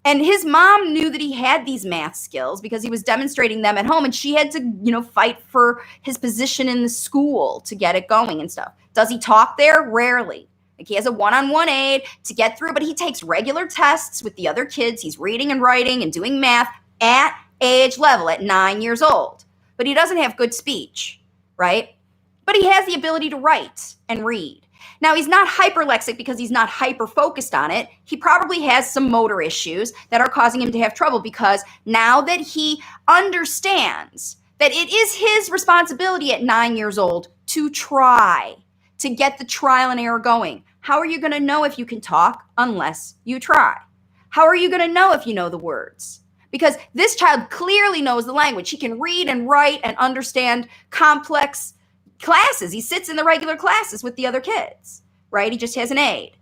And his mom knew that he had these math skills because he was demonstrating them at home, and she had to, fight for his position in the school to get it going and stuff. Does he talk there? Rarely. Like he has a one-on-one aide to get through, but he takes regular tests with the other kids. He's reading and writing and doing math at age level at 9 years old. But he doesn't have good speech. right? But he has the ability to write and read. Now, he's not hyperlexic because he's not hyper-focused on it. He probably has some motor issues that are causing him to have trouble because now that he understands that it is his responsibility at 9 years old to try, to get the trial and error going. How are you going to know if you can talk unless you try? How are you going to know if you know the words? Because this child clearly knows the language. He can read and write and understand complex classes. He sits in the regular classes with the other kids, right? He just has an aid.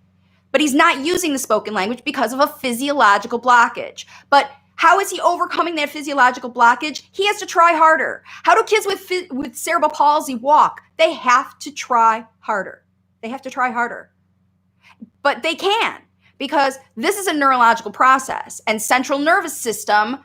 But he's not using the spoken language because of a physiological blockage. But how is he overcoming that physiological blockage? He has to try harder. How do kids with cerebral palsy walk? They have to try harder. They have to try harder. But they can, because this is a neurological process, and central nervous system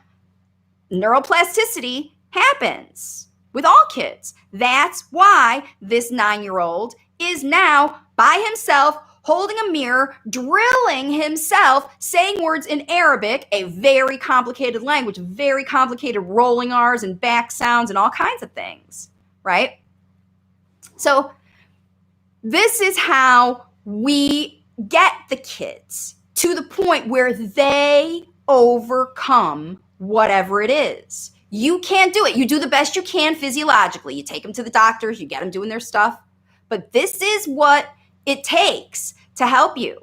neuroplasticity happens with all kids. That's why this 9-year-old is now by himself, holding a mirror, drilling himself, saying words in Arabic, a very complicated language, very complicated rolling R's and back sounds and all kinds of things, right? So this is how we get the kids to the point where they overcome whatever it is. You can't do it. You do the best you can physiologically. You take them to the doctors, you get them doing their stuff. But this is what it takes to help you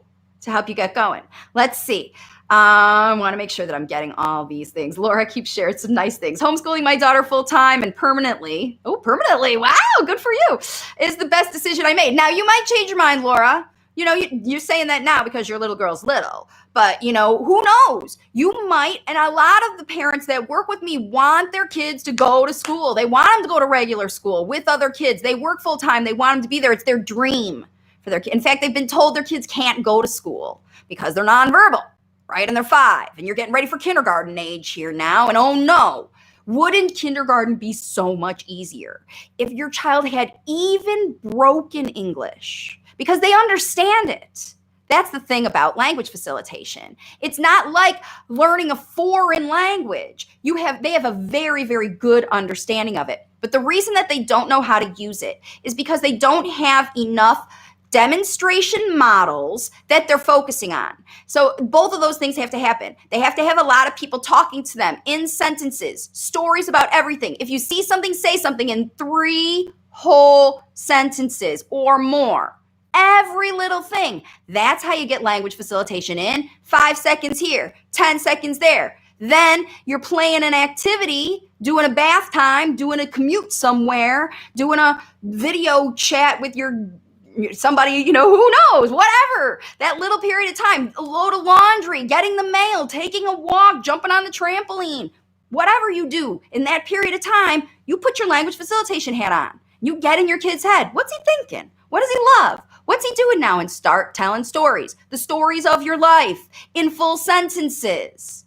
get going. Let's see. I want to make sure that I'm getting all these things. Laura keeps sharing some nice things. Homeschooling my daughter full-time and permanently. Oh, permanently. Wow, good for you. Is the best decision I made. Now, you might change your mind, Laura. You know, you're saying that now because your little girl's little. But, you know, who knows? You might, and a lot of the parents that work with me want their kids to go to school. They want them to go to regular school with other kids. They work full-time. They want them to be there. It's their dream for their kids. In fact, they've been told their kids can't go to school because they're nonverbal, right? And they're 5. And you're getting ready for kindergarten age here now. And oh no, wouldn't kindergarten be so much easier if your child had even broken English? Because they understand it. That's the thing about language facilitation. It's not like learning a foreign language. They have a very, very good understanding of it. But the reason that they don't know how to use it is because they don't have enough demonstration models that they're focusing on. So both of those things have to happen. They have to have a lot of people talking to them in sentences, stories about everything. If you see something, say something in 3 whole sentences or more. Every little thing. That's how you get language facilitation in. 5 seconds here, 10 seconds there. Then you're playing an activity, doing a bath time, doing a commute somewhere, doing a video chat with somebody, you know, who knows, whatever. That little period of time, a load of laundry, getting the mail, taking a walk, jumping on the trampoline. Whatever you do in that period of time, you put your language facilitation hat on. You get in your kid's head. What's he thinking? What does he love? What's he doing now? And start telling stories. The stories of your life in full sentences.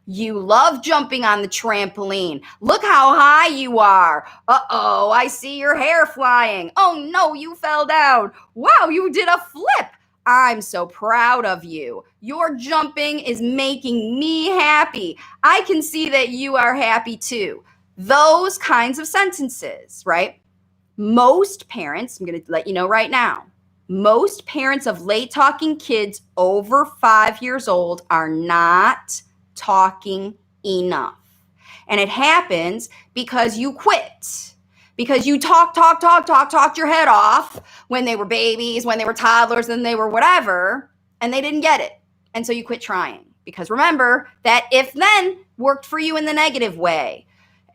You love jumping on the trampoline. Look how high you are. Uh-oh, I see your hair flying. Oh no, you fell down. Wow, you did a flip. I'm so proud of you. Your jumping is making me happy. I can see that you are happy too. Those kinds of sentences, right? Most parents, I'm going to let you know right now, most parents of late talking kids over 5 years old are not talking enough. And it happens because you quit. Because you talked your head off when they were babies, when they were toddlers, and they were whatever, and they didn't get it. And so you quit trying. Because remember, that if then worked for you in the negative way.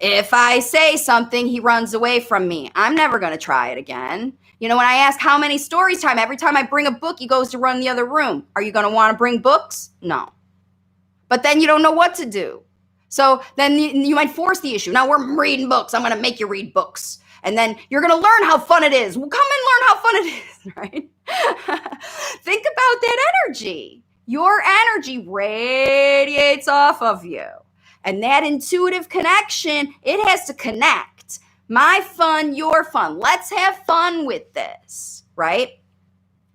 If I say something, he runs away from me. I'm never going to try it again. You know, when I ask how many stories time, every time I bring a book, he goes to run the other room. Are you going to want to bring books? No. But then you don't know what to do. So then you might force the issue. Now we're reading books. I'm going to make you read books. And then you're going to learn how fun it is. Well, come and learn how fun it is, right? Think about that energy. Your energy radiates off of you. And that intuitive connection, it has to connect. My fun, your fun. Let's have fun with this, right?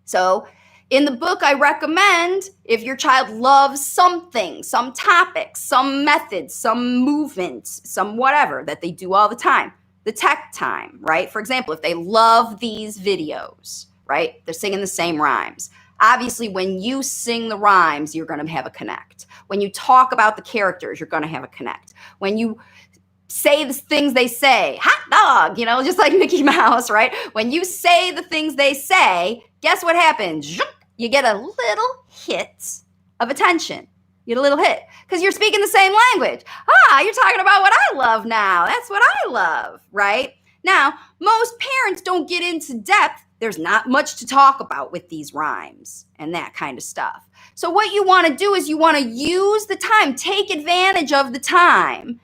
So in the book, I recommend if your child loves something, some topic, some method, some movement, some whatever that they do all the time, the tech time, right? For example, if they love these videos, right? They're singing the same rhymes. Obviously, when you sing the rhymes, you're going to have a connect. When you talk about the characters, you're going to have a connect. When you say the things they say, hot dog, just like Mickey Mouse, right? When you say the things they say, guess what happens? You get a little hit of attention. You get a little hit because you're speaking the same language. You're talking about what I love now. That's what I love, right? Now, most parents don't get into depth. There's not much to talk about with these rhymes and that kind of stuff. So what you want to do is you want to use the time, take advantage of the time.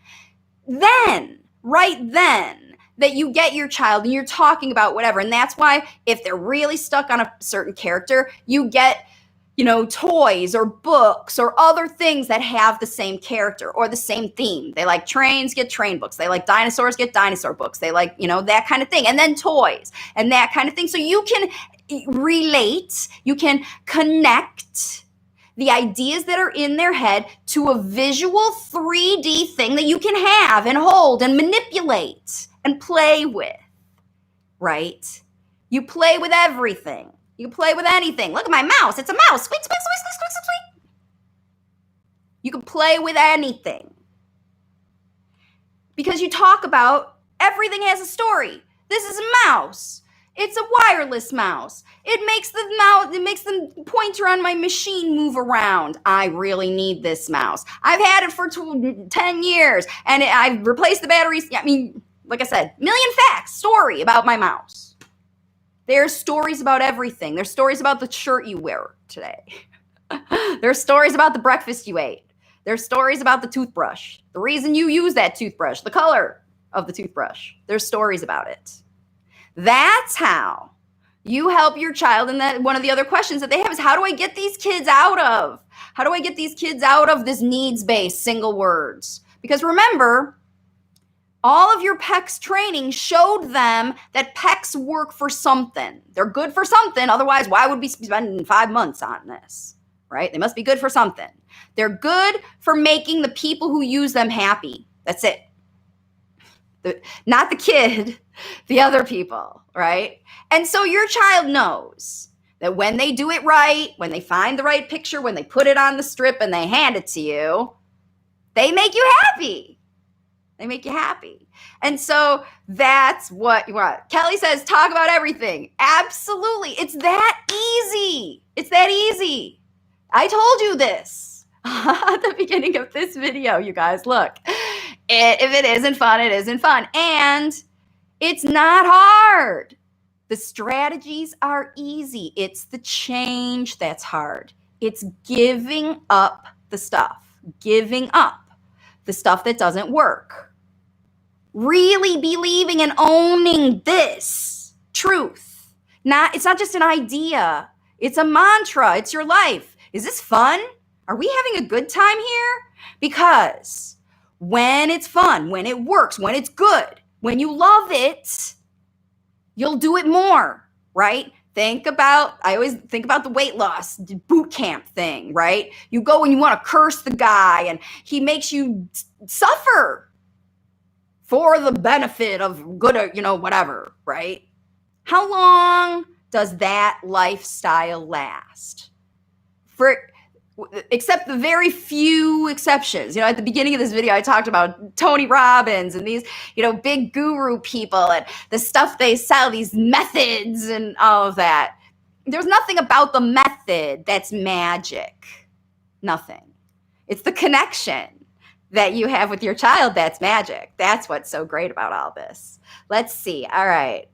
Right then, that you get your child and you're talking about whatever. And that's why if they're really stuck on a certain character, you get, toys or books or other things that have the same character or the same theme. They like trains, get train books. They like dinosaurs, get dinosaur books. They like, that kind of thing. And then toys and that kind of thing. So you can relate, you can connect the ideas that are in their head to a visual 3D thing that you can have and hold and manipulate and play with, right? You play with everything. You play with anything. Look at my mouse. It's a mouse. Squeak, squeak, squeak, squeak, squeak, squeak, squeak. You can play with anything. Because you talk about everything has a story. This is a mouse. It's a wireless mouse. It makes the pointer on my machine move around. I really need this mouse. I've had it for 10 years and I've replaced the batteries. Like I said, million facts, story about my mouse. There's stories about everything. There's stories about the shirt you wear today. There's stories about the breakfast you ate. There's stories about the toothbrush, the reason you use that toothbrush, the color of the toothbrush. There's stories about it. That's how you help your child. And that one of the other questions that they have is, how do I get these kids out of this needs-based single words? Because remember, all of your PECS training showed them that PECS work for something. They're good for something. Otherwise, why would we be spending 5 months on this, right? They must be good for something. They're good for making the people who use them happy. That's it. Not the kid, the other people, right? And so your child knows that when they do it right, when they find the right picture, when they put it on the strip and they hand it to you, they make you happy. They make you happy. And so that's what you want. Kelly says, talk about everything. Absolutely. It's that easy. It's that easy. I told you this at the beginning of this video, you guys. Look, if it isn't fun, it isn't fun. And it's not hard. The strategies are easy. It's the change that's hard. It's giving up the stuff. Giving up the stuff that doesn't work. Really believing and owning this truth. It's not just an idea. It's a mantra. It's your life. Is this fun? Are we having a good time here? Because when it's fun, when it works, when it's good, when you love it, you'll do it more, right? I always think about the weight loss boot camp thing, right? You go and you want to curse the guy and he makes you suffer for the benefit of good, whatever, right? How long does that lifestyle last? Except the very few exceptions. At the beginning of this video, I talked about Tony Robbins and these, big guru people and the stuff they sell, these methods and all of that. There's nothing about the method that's magic. Nothing. It's the connection that you have with your child that's magic. That's what's so great about all this. Let's see. All right.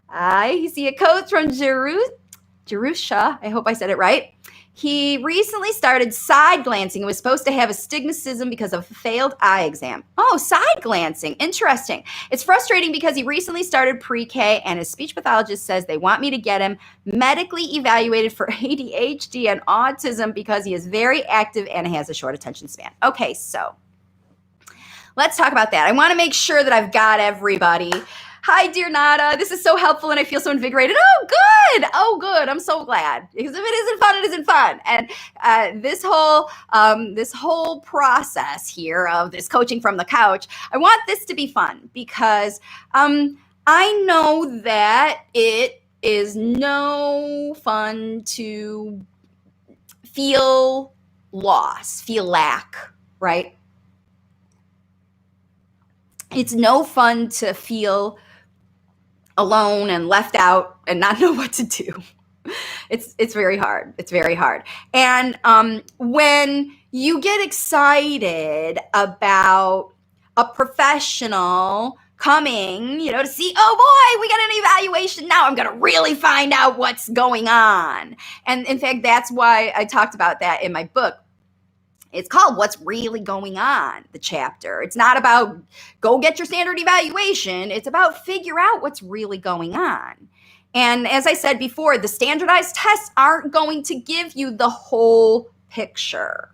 I see a quote from Jerusha. I hope I said it right. He recently started side glancing and was supposed to have astigmatism because of a failed eye exam. Oh, side glancing. Interesting. It's frustrating because he recently started pre-K and his speech pathologist says they want me to get him medically evaluated for ADHD and autism because he is very active and has a short attention span. Okay, so let's talk about that. I want to make sure that I've got everybody. Hi, dear Nada. This is so helpful and I feel so invigorated. Oh, good. Oh, good. I'm so glad, because if it isn't fun, it isn't fun. And this whole process here of this coaching from the couch, I want this to be fun, because I know that it is no fun to feel loss, feel lack, right? It's no fun to feel alone and left out and not know what to do. It's very hard. It's very hard. And when you get excited about a professional coming, to see, oh boy, we got an evaluation now, I'm going to really find out what's going on. And in fact, that's why I talked about that in my book. It's called What's Really Going On, the chapter. It's not about go get your standard evaluation. It's about figure out what's really going on. And as I said before, the standardized tests aren't going to give you the whole picture.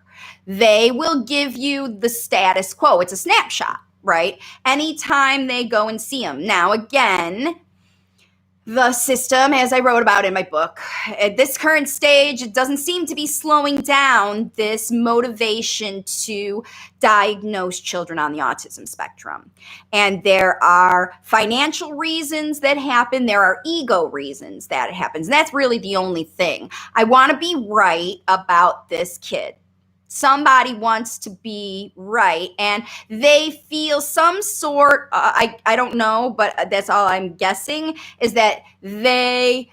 They will give you the status quo. It's a snapshot, right? Anytime they go and see them. Now, again, the system, as I wrote about in my book, at this current stage, it doesn't seem to be slowing down this motivation to diagnose children on the autism spectrum. And there are financial reasons that happen. There are ego reasons that it happens. And that's really the only thing. I want to be right about this kid. Somebody wants to be right, and they feel some sort, I don't know, but that's all I'm guessing, is that they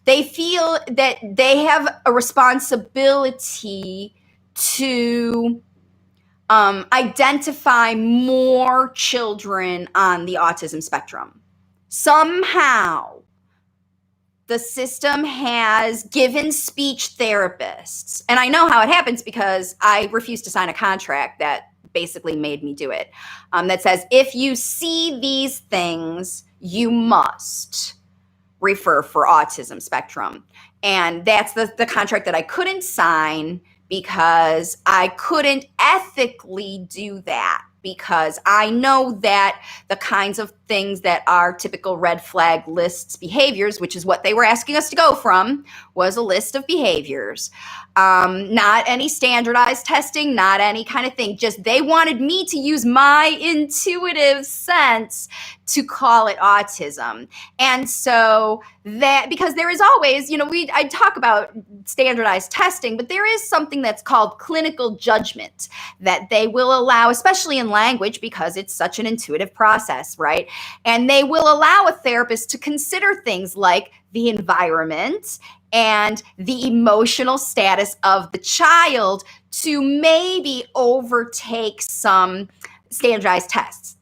feel that they have a responsibility to identify more children on the autism spectrum. Somehow, the system has given speech therapists, and I know how it happens because I refused to sign a contract that basically made me do it, that says if you see these things, you must refer for autism spectrum. And that's the contract that I couldn't sign, because I couldn't ethically do that, because I know that the kinds of things that are typical red flag lists behaviors, which is what they were asking us to go from, was a list of behaviors. Not any standardized testing, not any kind of thing. Just they wanted me to use my intuitive sense to call it autism. And so that, because there is always, I talk about standardized testing, but there is something that's called clinical judgment that they will allow, especially in language, because it's such an intuitive process, right? And they will allow a therapist to consider things like the environment and the emotional status of the child to maybe overtake some standardized tests.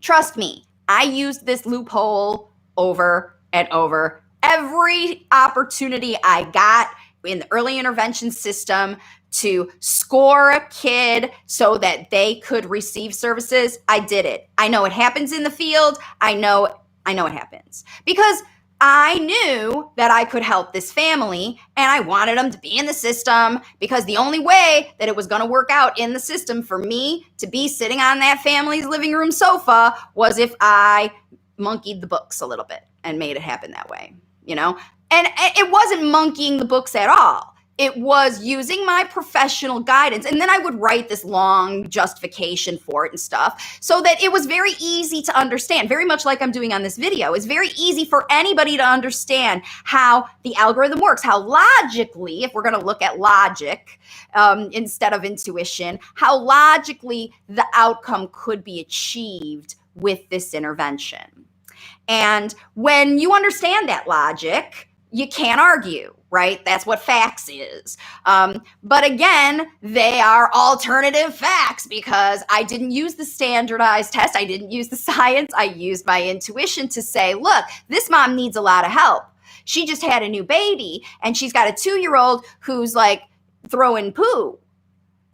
Trust me, I used this loophole over and over. Every opportunity I got in the early intervention system to score a kid so that they could receive services, I did it. I know it happens in the field. I know it happens because I knew that I could help this family, and I wanted them to be in the system, because the only way that it was going to work out in the system for me to be sitting on that family's living room sofa was if I monkeyed the books a little bit and made it happen that way, And it wasn't monkeying the books at all. It was using my professional guidance. And then I would write this long justification for it and stuff so that it was very easy to understand, very much like I'm doing on this video. It's very easy for anybody to understand how the algorithm works, how logically, if we're going to look at logic instead of intuition, how logically the outcome could be achieved with this intervention. And when you understand that logic, you can't argue, right? That's what facts is. But again, they are alternative facts because I didn't use the standardized test. I didn't use the science. I used my intuition to say, look, this mom needs a lot of help. She just had a new baby and she's got a 2-year-old who's like throwing poo.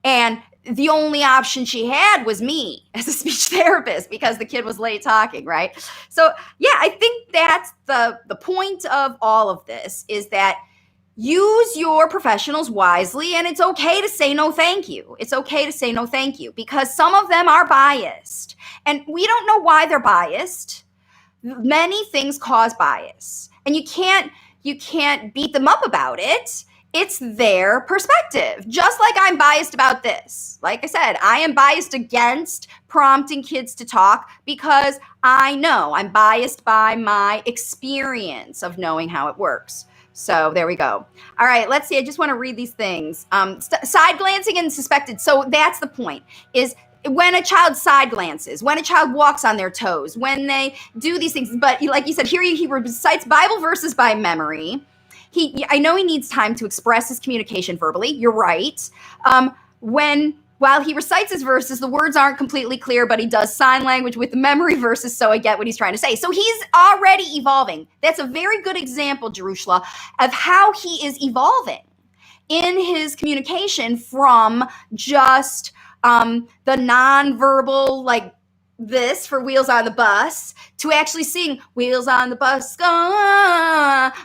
And the only option she had was me as a speech therapist because the kid was late talking, right? So yeah, I think that's the point of all of this, is that use your professionals wisely, and it's okay to say no thank you. It's okay to say no thank you because some of them are biased, and we don't know why they're biased. Many things cause bias, and you can't beat them up about it. It's their perspective. Just like I'm biased about this. Like I said, I am biased against prompting kids to talk because I know I'm biased by my experience of knowing how it works. So there we go. All right, let's see. I just want to read these things. Side glancing and suspected. So that's the point, is when a child side glances, when a child walks on their toes, when they do these things. But like you said, here he recites Bible verses by memory. I know he needs time to express his communication verbally. You're right. While he recites his verses, the words aren't completely clear, but he does sign language with the memory verses, so I get what he's trying to say. So he's already evolving. That's a very good example, Jerushla, of how he is evolving in his communication from just the nonverbal, like this for Wheels on the Bus, to actually sing Wheels on the Bus,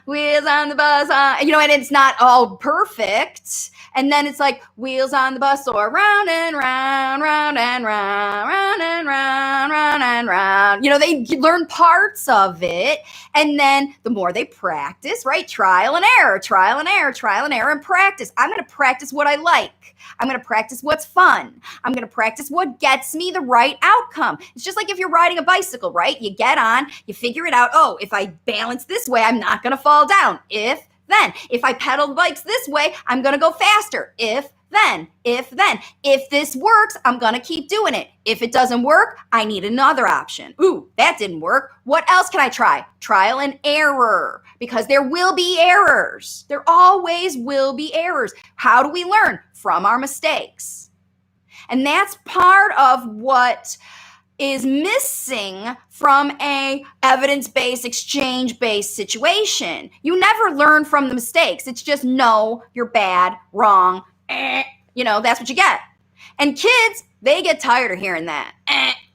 Wheels on the Bus, and it's not all perfect. And then it's like wheels on the bus, or round and round, round and round, round and round, round and round. They learn parts of it. And then the more they practice, right? Trial and error, trial and error, trial and error, and practice. I'm going to practice what I like. I'm going to practice what's fun. I'm going to practice what gets me the right outcome. It's just like if you're riding a bicycle, right? You get on, you figure it out. Oh, if I balance this way, I'm not going to fall down. If I pedal the bikes this way, I'm going to go faster. If this works, I'm going to keep doing it. If it doesn't work, I need another option. Ooh, that didn't work. What else can I try? Trial and error, because there will be errors. There always will be errors. How do we learn? From our mistakes. And that's part of what is missing from a evidence-based, exchange-based situation. You never learn from the mistakes. It's just, no, you're bad, wrong, that's what you get. And kids, they get tired of hearing that.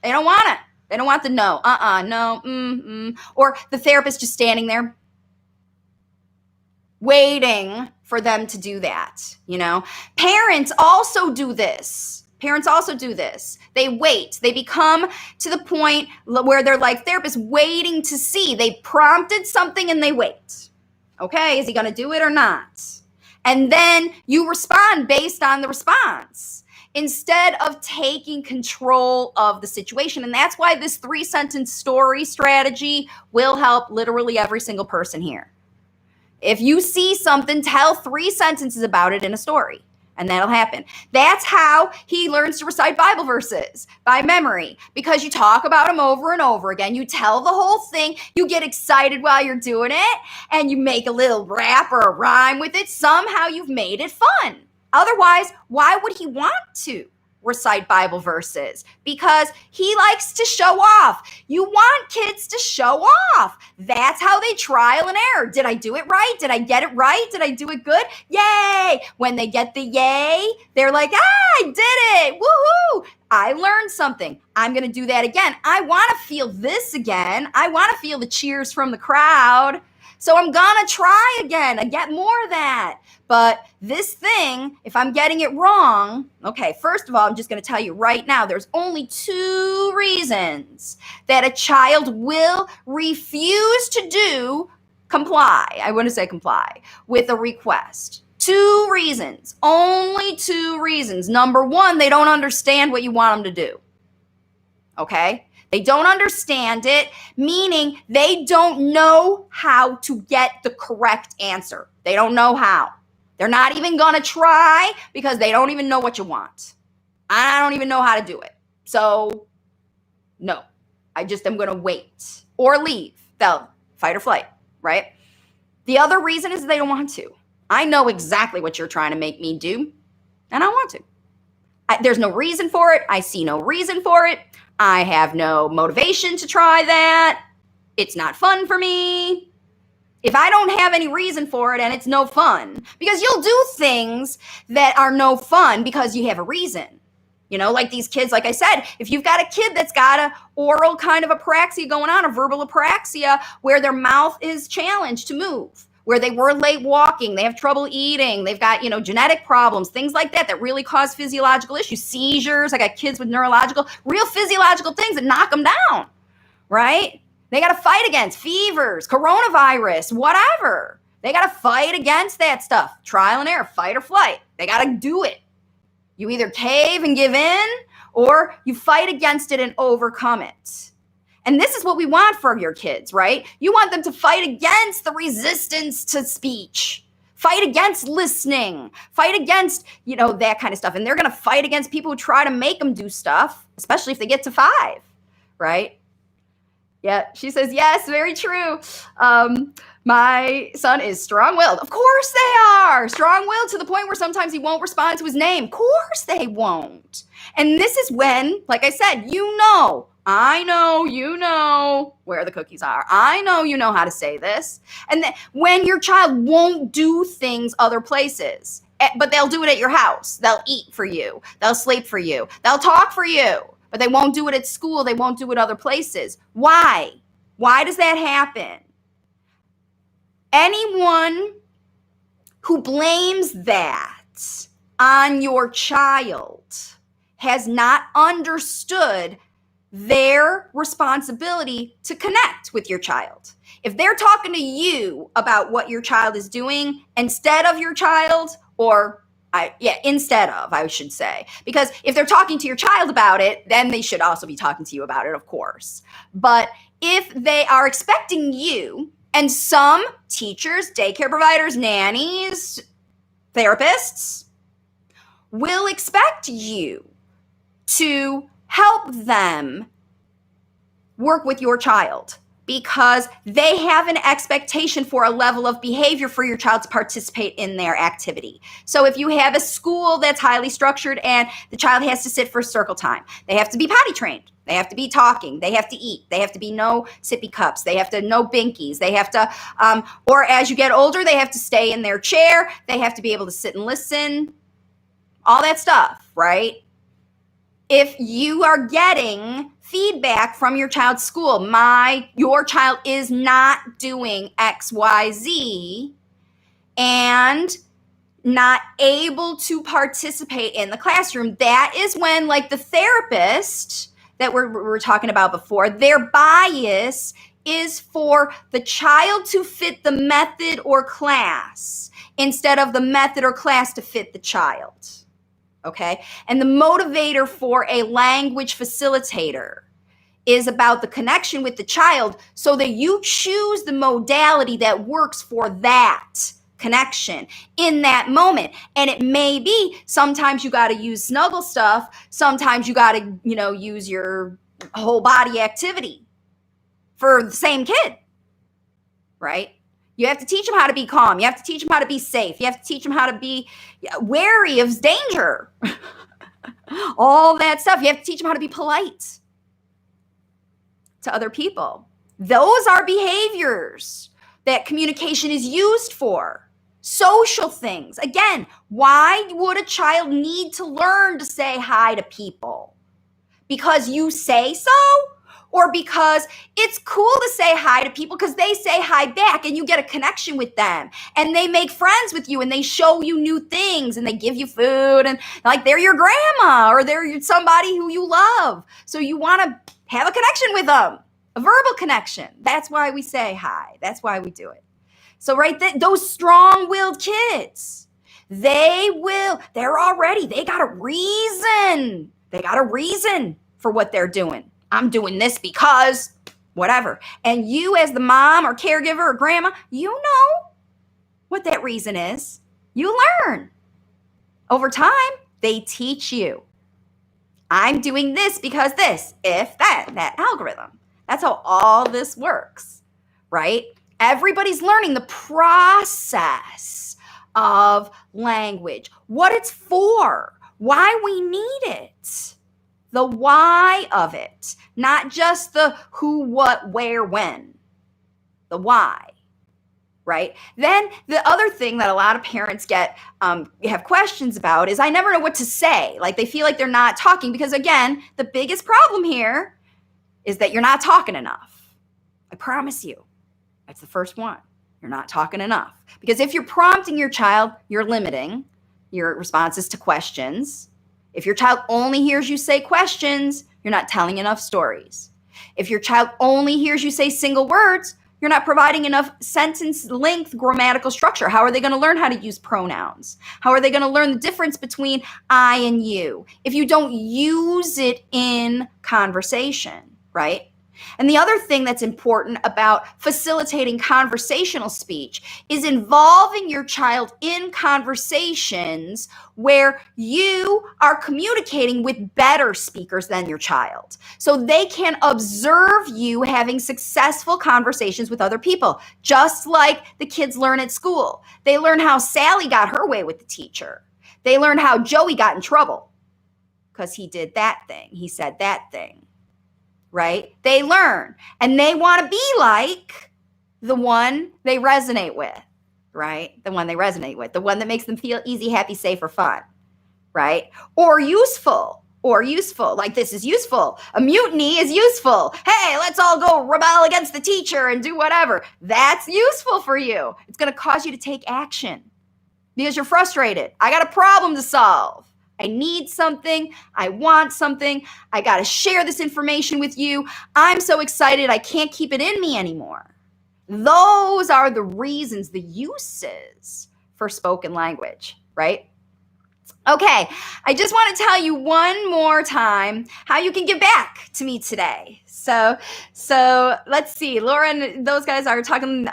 They don't want it. They don't want the no, no, or the therapist just standing there waiting for them to do that, Parents also do this. They wait. They become to the point where they're like therapists waiting to see. They prompted something and they wait. Okay, is he going to do it or not? And then you respond based on the response instead of taking control of the situation. And that's why this 3-sentence story strategy will help literally every single person here. If you see something, tell 3 sentences about it in a story. And that'll happen. That's how he learns to recite Bible verses, by memory, because you talk about them over and over again. You tell the whole thing. You get excited while you're doing it, and you make a little rap or a rhyme with it. Somehow you've made it fun. Otherwise, why would he want to recite Bible verses? Because he likes to show off. You want kids to show off. That's how they trial and error. Did I do it right? Did I get it right? Did I do it good? Yay! When they get the yay, they're like, I did it! Woohoo! I learned something. I'm going to do that again. I want to feel this again. I want to feel the cheers from the crowd. So I'm going to try again and get more of that. But this thing, if I'm getting it wrong, okay, first of all, I'm just going to tell you right now, there's only 2 reasons that a child will refuse to comply. I want to say comply with a request. 2 reasons, only 2 reasons. Number 1, they don't understand what you want them to do. Okay? They don't understand it, meaning they don't know how to get the correct answer. They don't know how. They're not even going to try because they don't even know what you want. I don't even know how to do it. So, no. I just am going to wait or leave. They'll fight or flight, right? The other reason is they don't want to. I know exactly what you're trying to make me do, and I want to. There's no reason for it. I see no reason for it. I have no motivation to try that. It's not fun for me. If I don't have any reason for it and it's no fun, because you'll do things that are no fun because you have a reason. Like these kids, like I said, if you've got a kid that's got a oral kind of apraxia going on, a verbal apraxia, where their mouth is challenged to move, where they were late walking, they have trouble eating, they've got, genetic problems, things like that really cause physiological issues, seizures. I got kids with real physiological things that knock them down, right? They got to fight against fevers, coronavirus, whatever. They got to fight against that stuff. Trial and error, fight or flight. They got to do it. You either cave and give in, or you fight against it and overcome it. And this is what we want for your kids, right? You want them to fight against the resistance to speech, fight against listening, fight against, that kind of stuff. And they're going to fight against people who try to make them do stuff, especially if they get to 5, right? Yeah, she says, yes, very true. My son is strong-willed. Of course they are. Strong-willed to the point where sometimes he won't respond to his name. Of course they won't. And this is when, like I said, I know, you know where the cookies are. I know you know how to say this. And when your child won't do things other places, but they'll do it at your house. They'll eat for you. They'll sleep for you. They'll talk for you. But they won't do it at school. They won't do it other places. Why? Why does that happen? Anyone who blames that on your child has not understood their responsibility to connect with your child. If they're talking to you about what your child is doing instead of your child, instead of, I should say. Because if they're talking to your child about it, then they should also be talking to you about it, of course. But if they are expecting you, and some teachers, daycare providers, nannies, therapists will expect you to help them work with your child because they have an expectation for a level of behavior for your child to participate in their activity. So if you have a school that's highly structured and the child has to sit for circle time, they have to be potty trained. They have to be talking. They have to eat. They have to be no sippy cups. They have to no binkies. They have to, or as you get older, they have to stay in their chair. They have to be able to sit and listen. All that stuff, right? If you are getting feedback from your child's school, your child is not doing XYZ and not able to participate in the classroom, that is when, like the therapist that we're talking about before, their bias is for the child to fit the method or class instead of the method or class to fit the child. Okay? And the motivator for a language facilitator is about the connection with the child so that you choose the modality that works for that connection in that moment. And it may be sometimes you got to use snuggle stuff. Sometimes you got to, use your whole body activity for the same kid, right? You have to teach them how to be calm. You have to teach them how to be safe. You have to teach them how to be wary of danger. All that stuff. You have to teach them how to be polite to other people. Those are behaviors that communication is used for. Social things. Again, why would a child need to learn to say hi to people? Because you say so? Or because it's cool to say hi to people because they say hi back and you get a connection with them and they make friends with you and they show you new things and they give you food and like they're your grandma or they're somebody who you love. So you want to have a connection with them, a verbal connection. That's why we say hi. That's why we do it. So those strong-willed kids, they got a reason. They got a reason for what they're doing. I'm doing this because whatever. And you as the mom or caregiver or grandma, you know what that reason is. You learn. Over time, they teach you. I'm doing this because this, if that algorithm. That's how all this works, right? Everybody's learning the process of language, what it's for, why we need it. The why of it, not just the who, what, where, when. The why, right? Then the other thing that a lot of parents have questions about is I never know what to say. Like they feel like they're not talking because again, the biggest problem here is that you're not talking enough. I promise you, that's the first one. You're not talking enough. Because if you're prompting your child, you're limiting your responses to questions. If your child only hears you say questions, you're not telling enough stories. If your child only hears you say single words, you're not providing enough sentence length, grammatical structure. How are they going to learn how to use pronouns? How are they going to learn the difference between I and you if you don't use it in conversation, right? And the other thing that's important about facilitating conversational speech is involving your child in conversations where you are communicating with better speakers than your child. So they can observe you having successful conversations with other people, just like the kids learn at school. They learn how Sally got her way with the teacher. They learn how Joey got in trouble because he did that thing. He said that thing. Right? They learn and they want to be like the one they resonate with, right? The one they resonate with, the one that makes them feel easy, happy, safe, or fun, right? Or useful, like this is useful. A mutiny is useful. Hey, let's all go rebel against the teacher and do whatever. That's useful for you. It's going to cause you to take action because you're frustrated. I got a problem to solve. I need something. I want something. I got to share this information with you. I'm so excited. I can't keep it in me anymore. Those are the reasons, the uses for spoken language, right? Okay, I just want to tell you one more time how you can give back to me today. So let's see. Laura and those guys are talking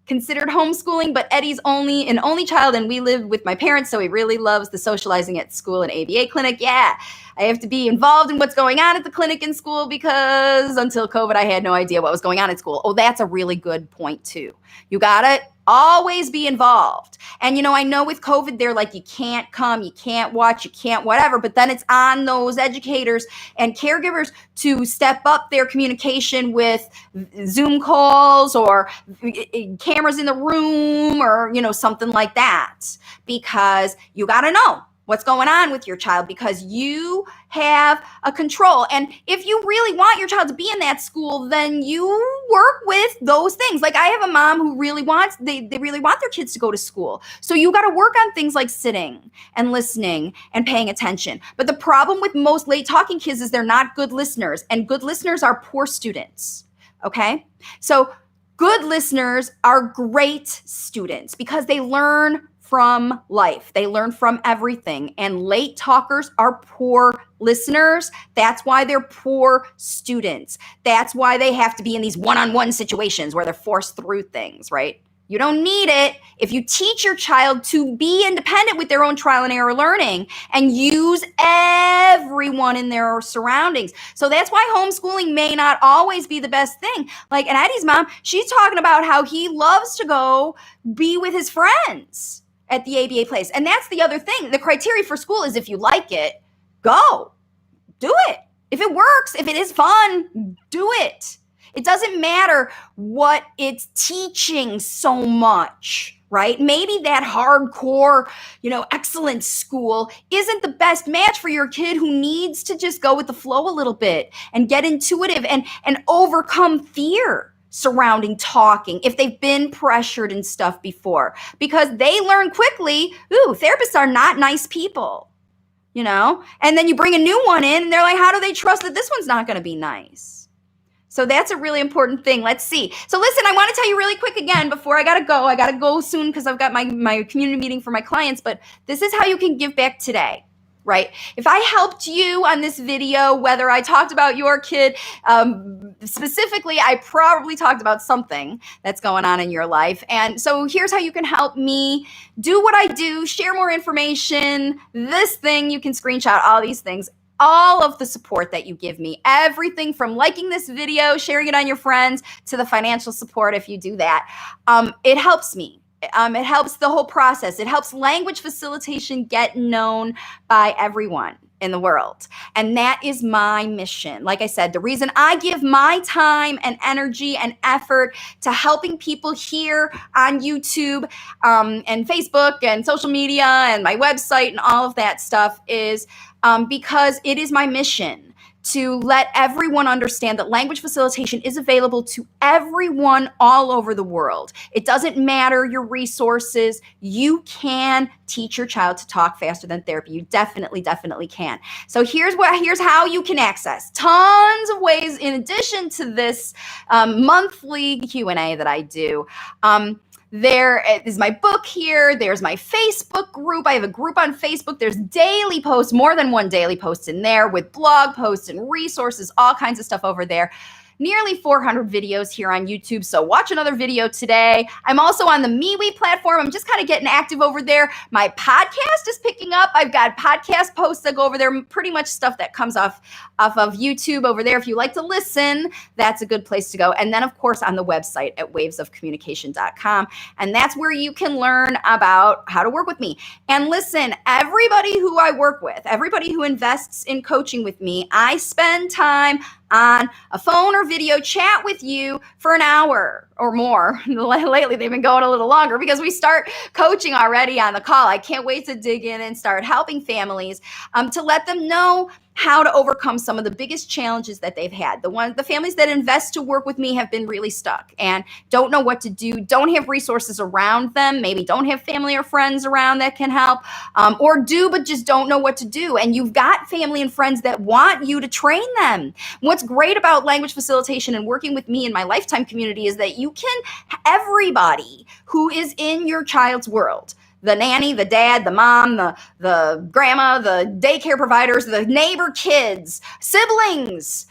considered homeschooling, but Eddie's an only child, and we live with my parents, so he really loves the socializing at school and ABA clinic. Yeah, I have to be involved in what's going on at the clinic and school because until COVID, I had no idea what was going on at school. Oh, that's a really good point too. You gotta always be involved. And I know with COVID, they're like, you can't come, you can't watch, you can't whatever, but then it's on those educators and caregivers to step up their communication with Zoom calls or cameras in the room or, something like that, because you got to know what's going on with your child because you have a control. And if you really want your child to be in that school, then you work with those things. Like I have a mom who really wants, they really want their kids to go to school. So you got to work on things like sitting and listening and paying attention. But the problem with most late talking kids is they're not good listeners, and good listeners are poor students. Okay? So good listeners are great students because they learn from life. They learn from everything. And late talkers are poor listeners. That's why they're poor students. That's why they have to be in these one-on-one situations where they're forced through things, right? You don't need it if you teach your child to be independent with their own trial and error learning and use everyone in their surroundings. So that's why homeschooling may not always be the best thing. Like, and Eddie's mom, she's talking about how he loves to go be with his friends at the ABA place. And that's the other thing. The criteria for school is if you like it, go. Do it. If it works, if it is fun, do it. It doesn't matter what it's teaching so much, right? Maybe that hardcore, excellent school isn't the best match for your kid who needs to just go with the flow a little bit and get intuitive and overcome fear surrounding talking if they've been pressured and stuff before, because they learn quickly, therapists are not nice people, and then you bring a new one in and they're like, how do they trust that this one's not going to be nice? So that's a really important thing. Let's see. So listen, I want to tell you really quick again before I got to go soon because I've got my community meeting for my clients, but this is how you can give back today. Right? If I helped you on this video, whether I talked about your kid specifically, I probably talked about something that's going on in your life. And so here's how you can help me do what I do, share more information, this thing, you can screenshot all these things, all of the support that you give me, everything from liking this video, sharing it on your friends, to the financial support if you do that. It helps me. It helps the whole process. It helps language facilitation get known by everyone in the world. And that is my mission. Like I said, the reason I give my time and energy and effort to helping people here on YouTube and Facebook and social media and my website and all of that stuff is because it is my mission to let everyone understand that language facilitation is available to everyone all over the world. It doesn't matter your resources. You can teach your child to talk faster than therapy. You definitely can. So here's how you can access tons of ways in addition to this monthly Q&A that I do. There is my book here. There's my Facebook group. I have a group on Facebook. There's daily posts, more than one daily post in there with blog posts and resources, all kinds of stuff over there. Nearly 400 videos here on YouTube, so watch another video today. I'm also on the MeWe platform. I'm just kind of getting active over there. My podcast is picking up. I've got podcast posts that go over there, pretty much stuff that comes off of YouTube over there. If you like to listen, that's a good place to go. And then, of course, on the website at wavesofcommunication.com. And that's where you can learn about how to work with me. And listen, everybody who I work with, everybody who invests in coaching with me, I spend time on a phone or video chat with you for an hour or more. Lately, they've been going a little longer because we start coaching already on the call. I can't wait to dig in and start helping families to let them know how to overcome some of the biggest challenges that they've had. The families that invest to work with me have been really stuck and don't know what to do, don't have resources around them, maybe don't have family or friends around that can help, or do but just don't know what to do. And you've got family and friends that want you to train them. What's great about language facilitation and working with me in my lifetime community is that you can, everybody who is in your child's world, the nanny, the dad, the mom, the grandma, the daycare providers, the neighbor kids, siblings.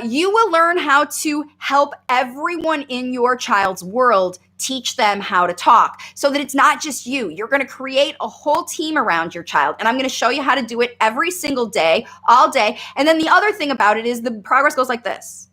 You will learn how to help everyone in your child's world teach them how to talk so that it's not just you. You're going to create a whole team around your child. And I'm going to show you how to do it every single day, all day. And then the other thing about it is the progress goes like this.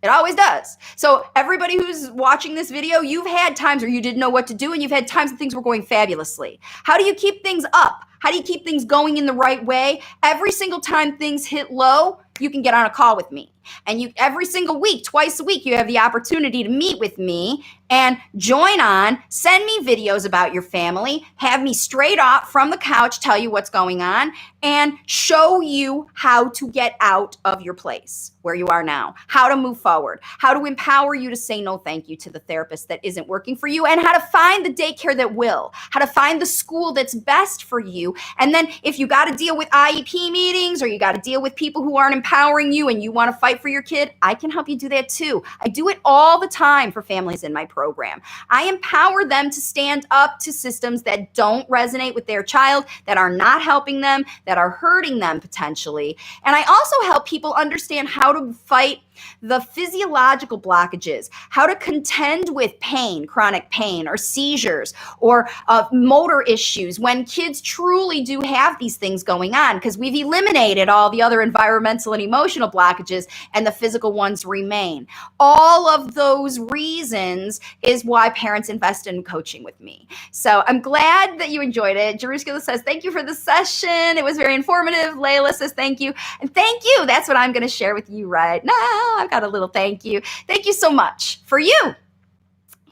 It always does. So everybody who's watching this video, you've had times where you didn't know what to do and you've had times that things were going fabulously. How do you keep things up? How do you keep things going in the right way? Every single time things hit low, you can get on a call with me. And every single week, twice a week, you have the opportunity to meet with me and join on, send me videos about your family, have me straight up from the couch tell you what's going on, and show you how to get out of your place where you are now, how to move forward, how to empower you to say no thank you to the therapist that isn't working for you, and how to find the daycare that will, how to find the school that's best for you. And then if you got to deal with IEP meetings or you got to deal with people who aren't empowering you and you want to fight for your kid, I can help you do that too. I do it all the time for families in my program. I empower them to stand up to systems that don't resonate with their child, that are not helping them, that are hurting them potentially. And I also help people understand how to fight the physiological blockages, how to contend with pain, chronic pain, or seizures, or motor issues when kids truly do have these things going on, because we've eliminated all the other environmental and emotional blockages and the physical ones remain. All of those reasons is why parents invest in coaching with me. So I'm glad that you enjoyed it. Jerusalem says, thank you for the session. It was very informative. Layla says, thank you. And thank you. That's what I'm going to share with you right now. I've got a little thank you. Thank you so much for you,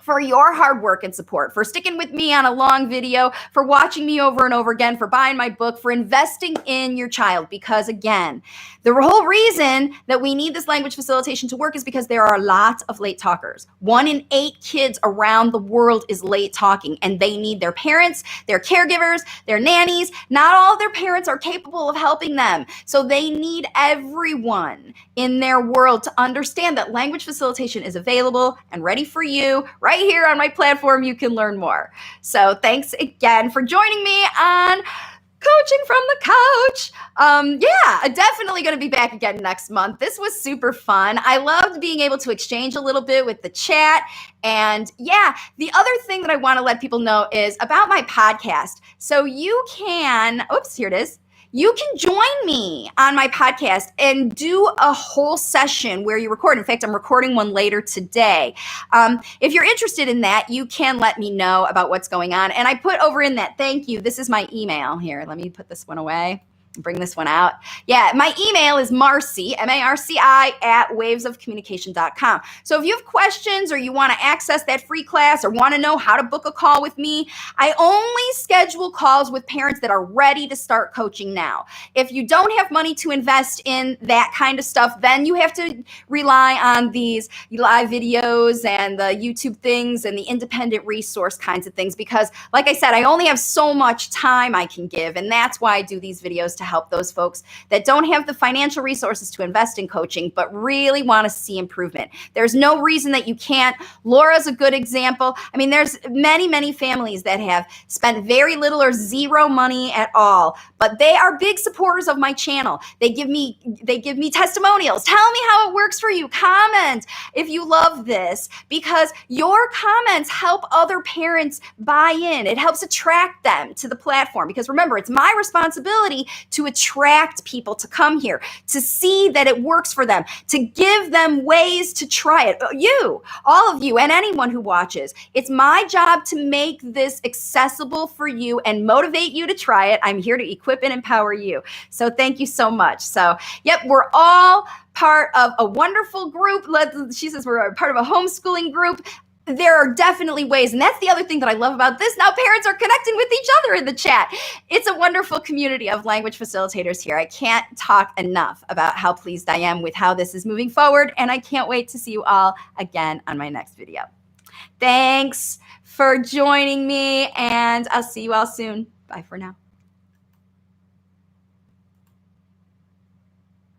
for your hard work and support, for sticking with me on a long video, for watching me over and over again, for buying my book, for investing in your child. Because again, the whole reason that we need this language facilitation to work is because there are lots of late talkers. 1 in 8 kids around the world is late talking, and they need their parents, their caregivers, their nannies. Not all of their parents are capable of helping them. So they need everyone in their world to understand that language facilitation is available and ready for you right here on my platform. You can learn more. So thanks again for joining me on Coaching from the Couch. I'm definitely going to be back again next month. This was super fun. I loved being able to exchange a little bit with the chat. And yeah, the other thing that I want to let people know is about my podcast. So you can, here it is. You can join me on my podcast and do a whole session where you record. In fact, I'm recording one later today. If you're interested in that, you can let me know about what's going on. And I put over in that thank you. This is my email here. Let me put this one away. bring this one out. Yeah, my email is Marci, M-A-R-C-I, @wavesofcommunication.com. So if you have questions or you want to access that free class or want to know how to book a call with me, I only schedule calls with parents that are ready to start coaching now. If you don't have money to invest in that kind of stuff, then you have to rely on these live videos and the YouTube things and the independent resource kinds of things, because like I said, I only have so much time I can give, and that's why I do these videos, to help those folks that don't have the financial resources to invest in coaching but really want to see improvement. There's no reason that you can't. Laura's a good example. I mean, there's many families that have spent very little or zero money at all, but they are big supporters of my channel. They give me testimonials. Tell me how it works for you. Comment if you love this, because your comments help other parents buy in. It helps attract them to the platform, because remember, it's my responsibility to attract people to come here, to see that it works for them, to give them ways to try it. You, all of you, and anyone who watches, it's my job to make this accessible for you and motivate you to try it. I'm here to equip and empower you. So thank you so much. So, yep, we're all part of a wonderful group. She says we're part of a homeschooling group. There are definitely ways, and that's the other thing that I love about this. Now parents are connecting with each other in the chat. It's a wonderful community of language facilitators here. I can't talk enough about how pleased I am with how this is moving forward, and I can't wait to see you all again on my next video. Thanks for joining me, and I'll see you all soon. Bye for now.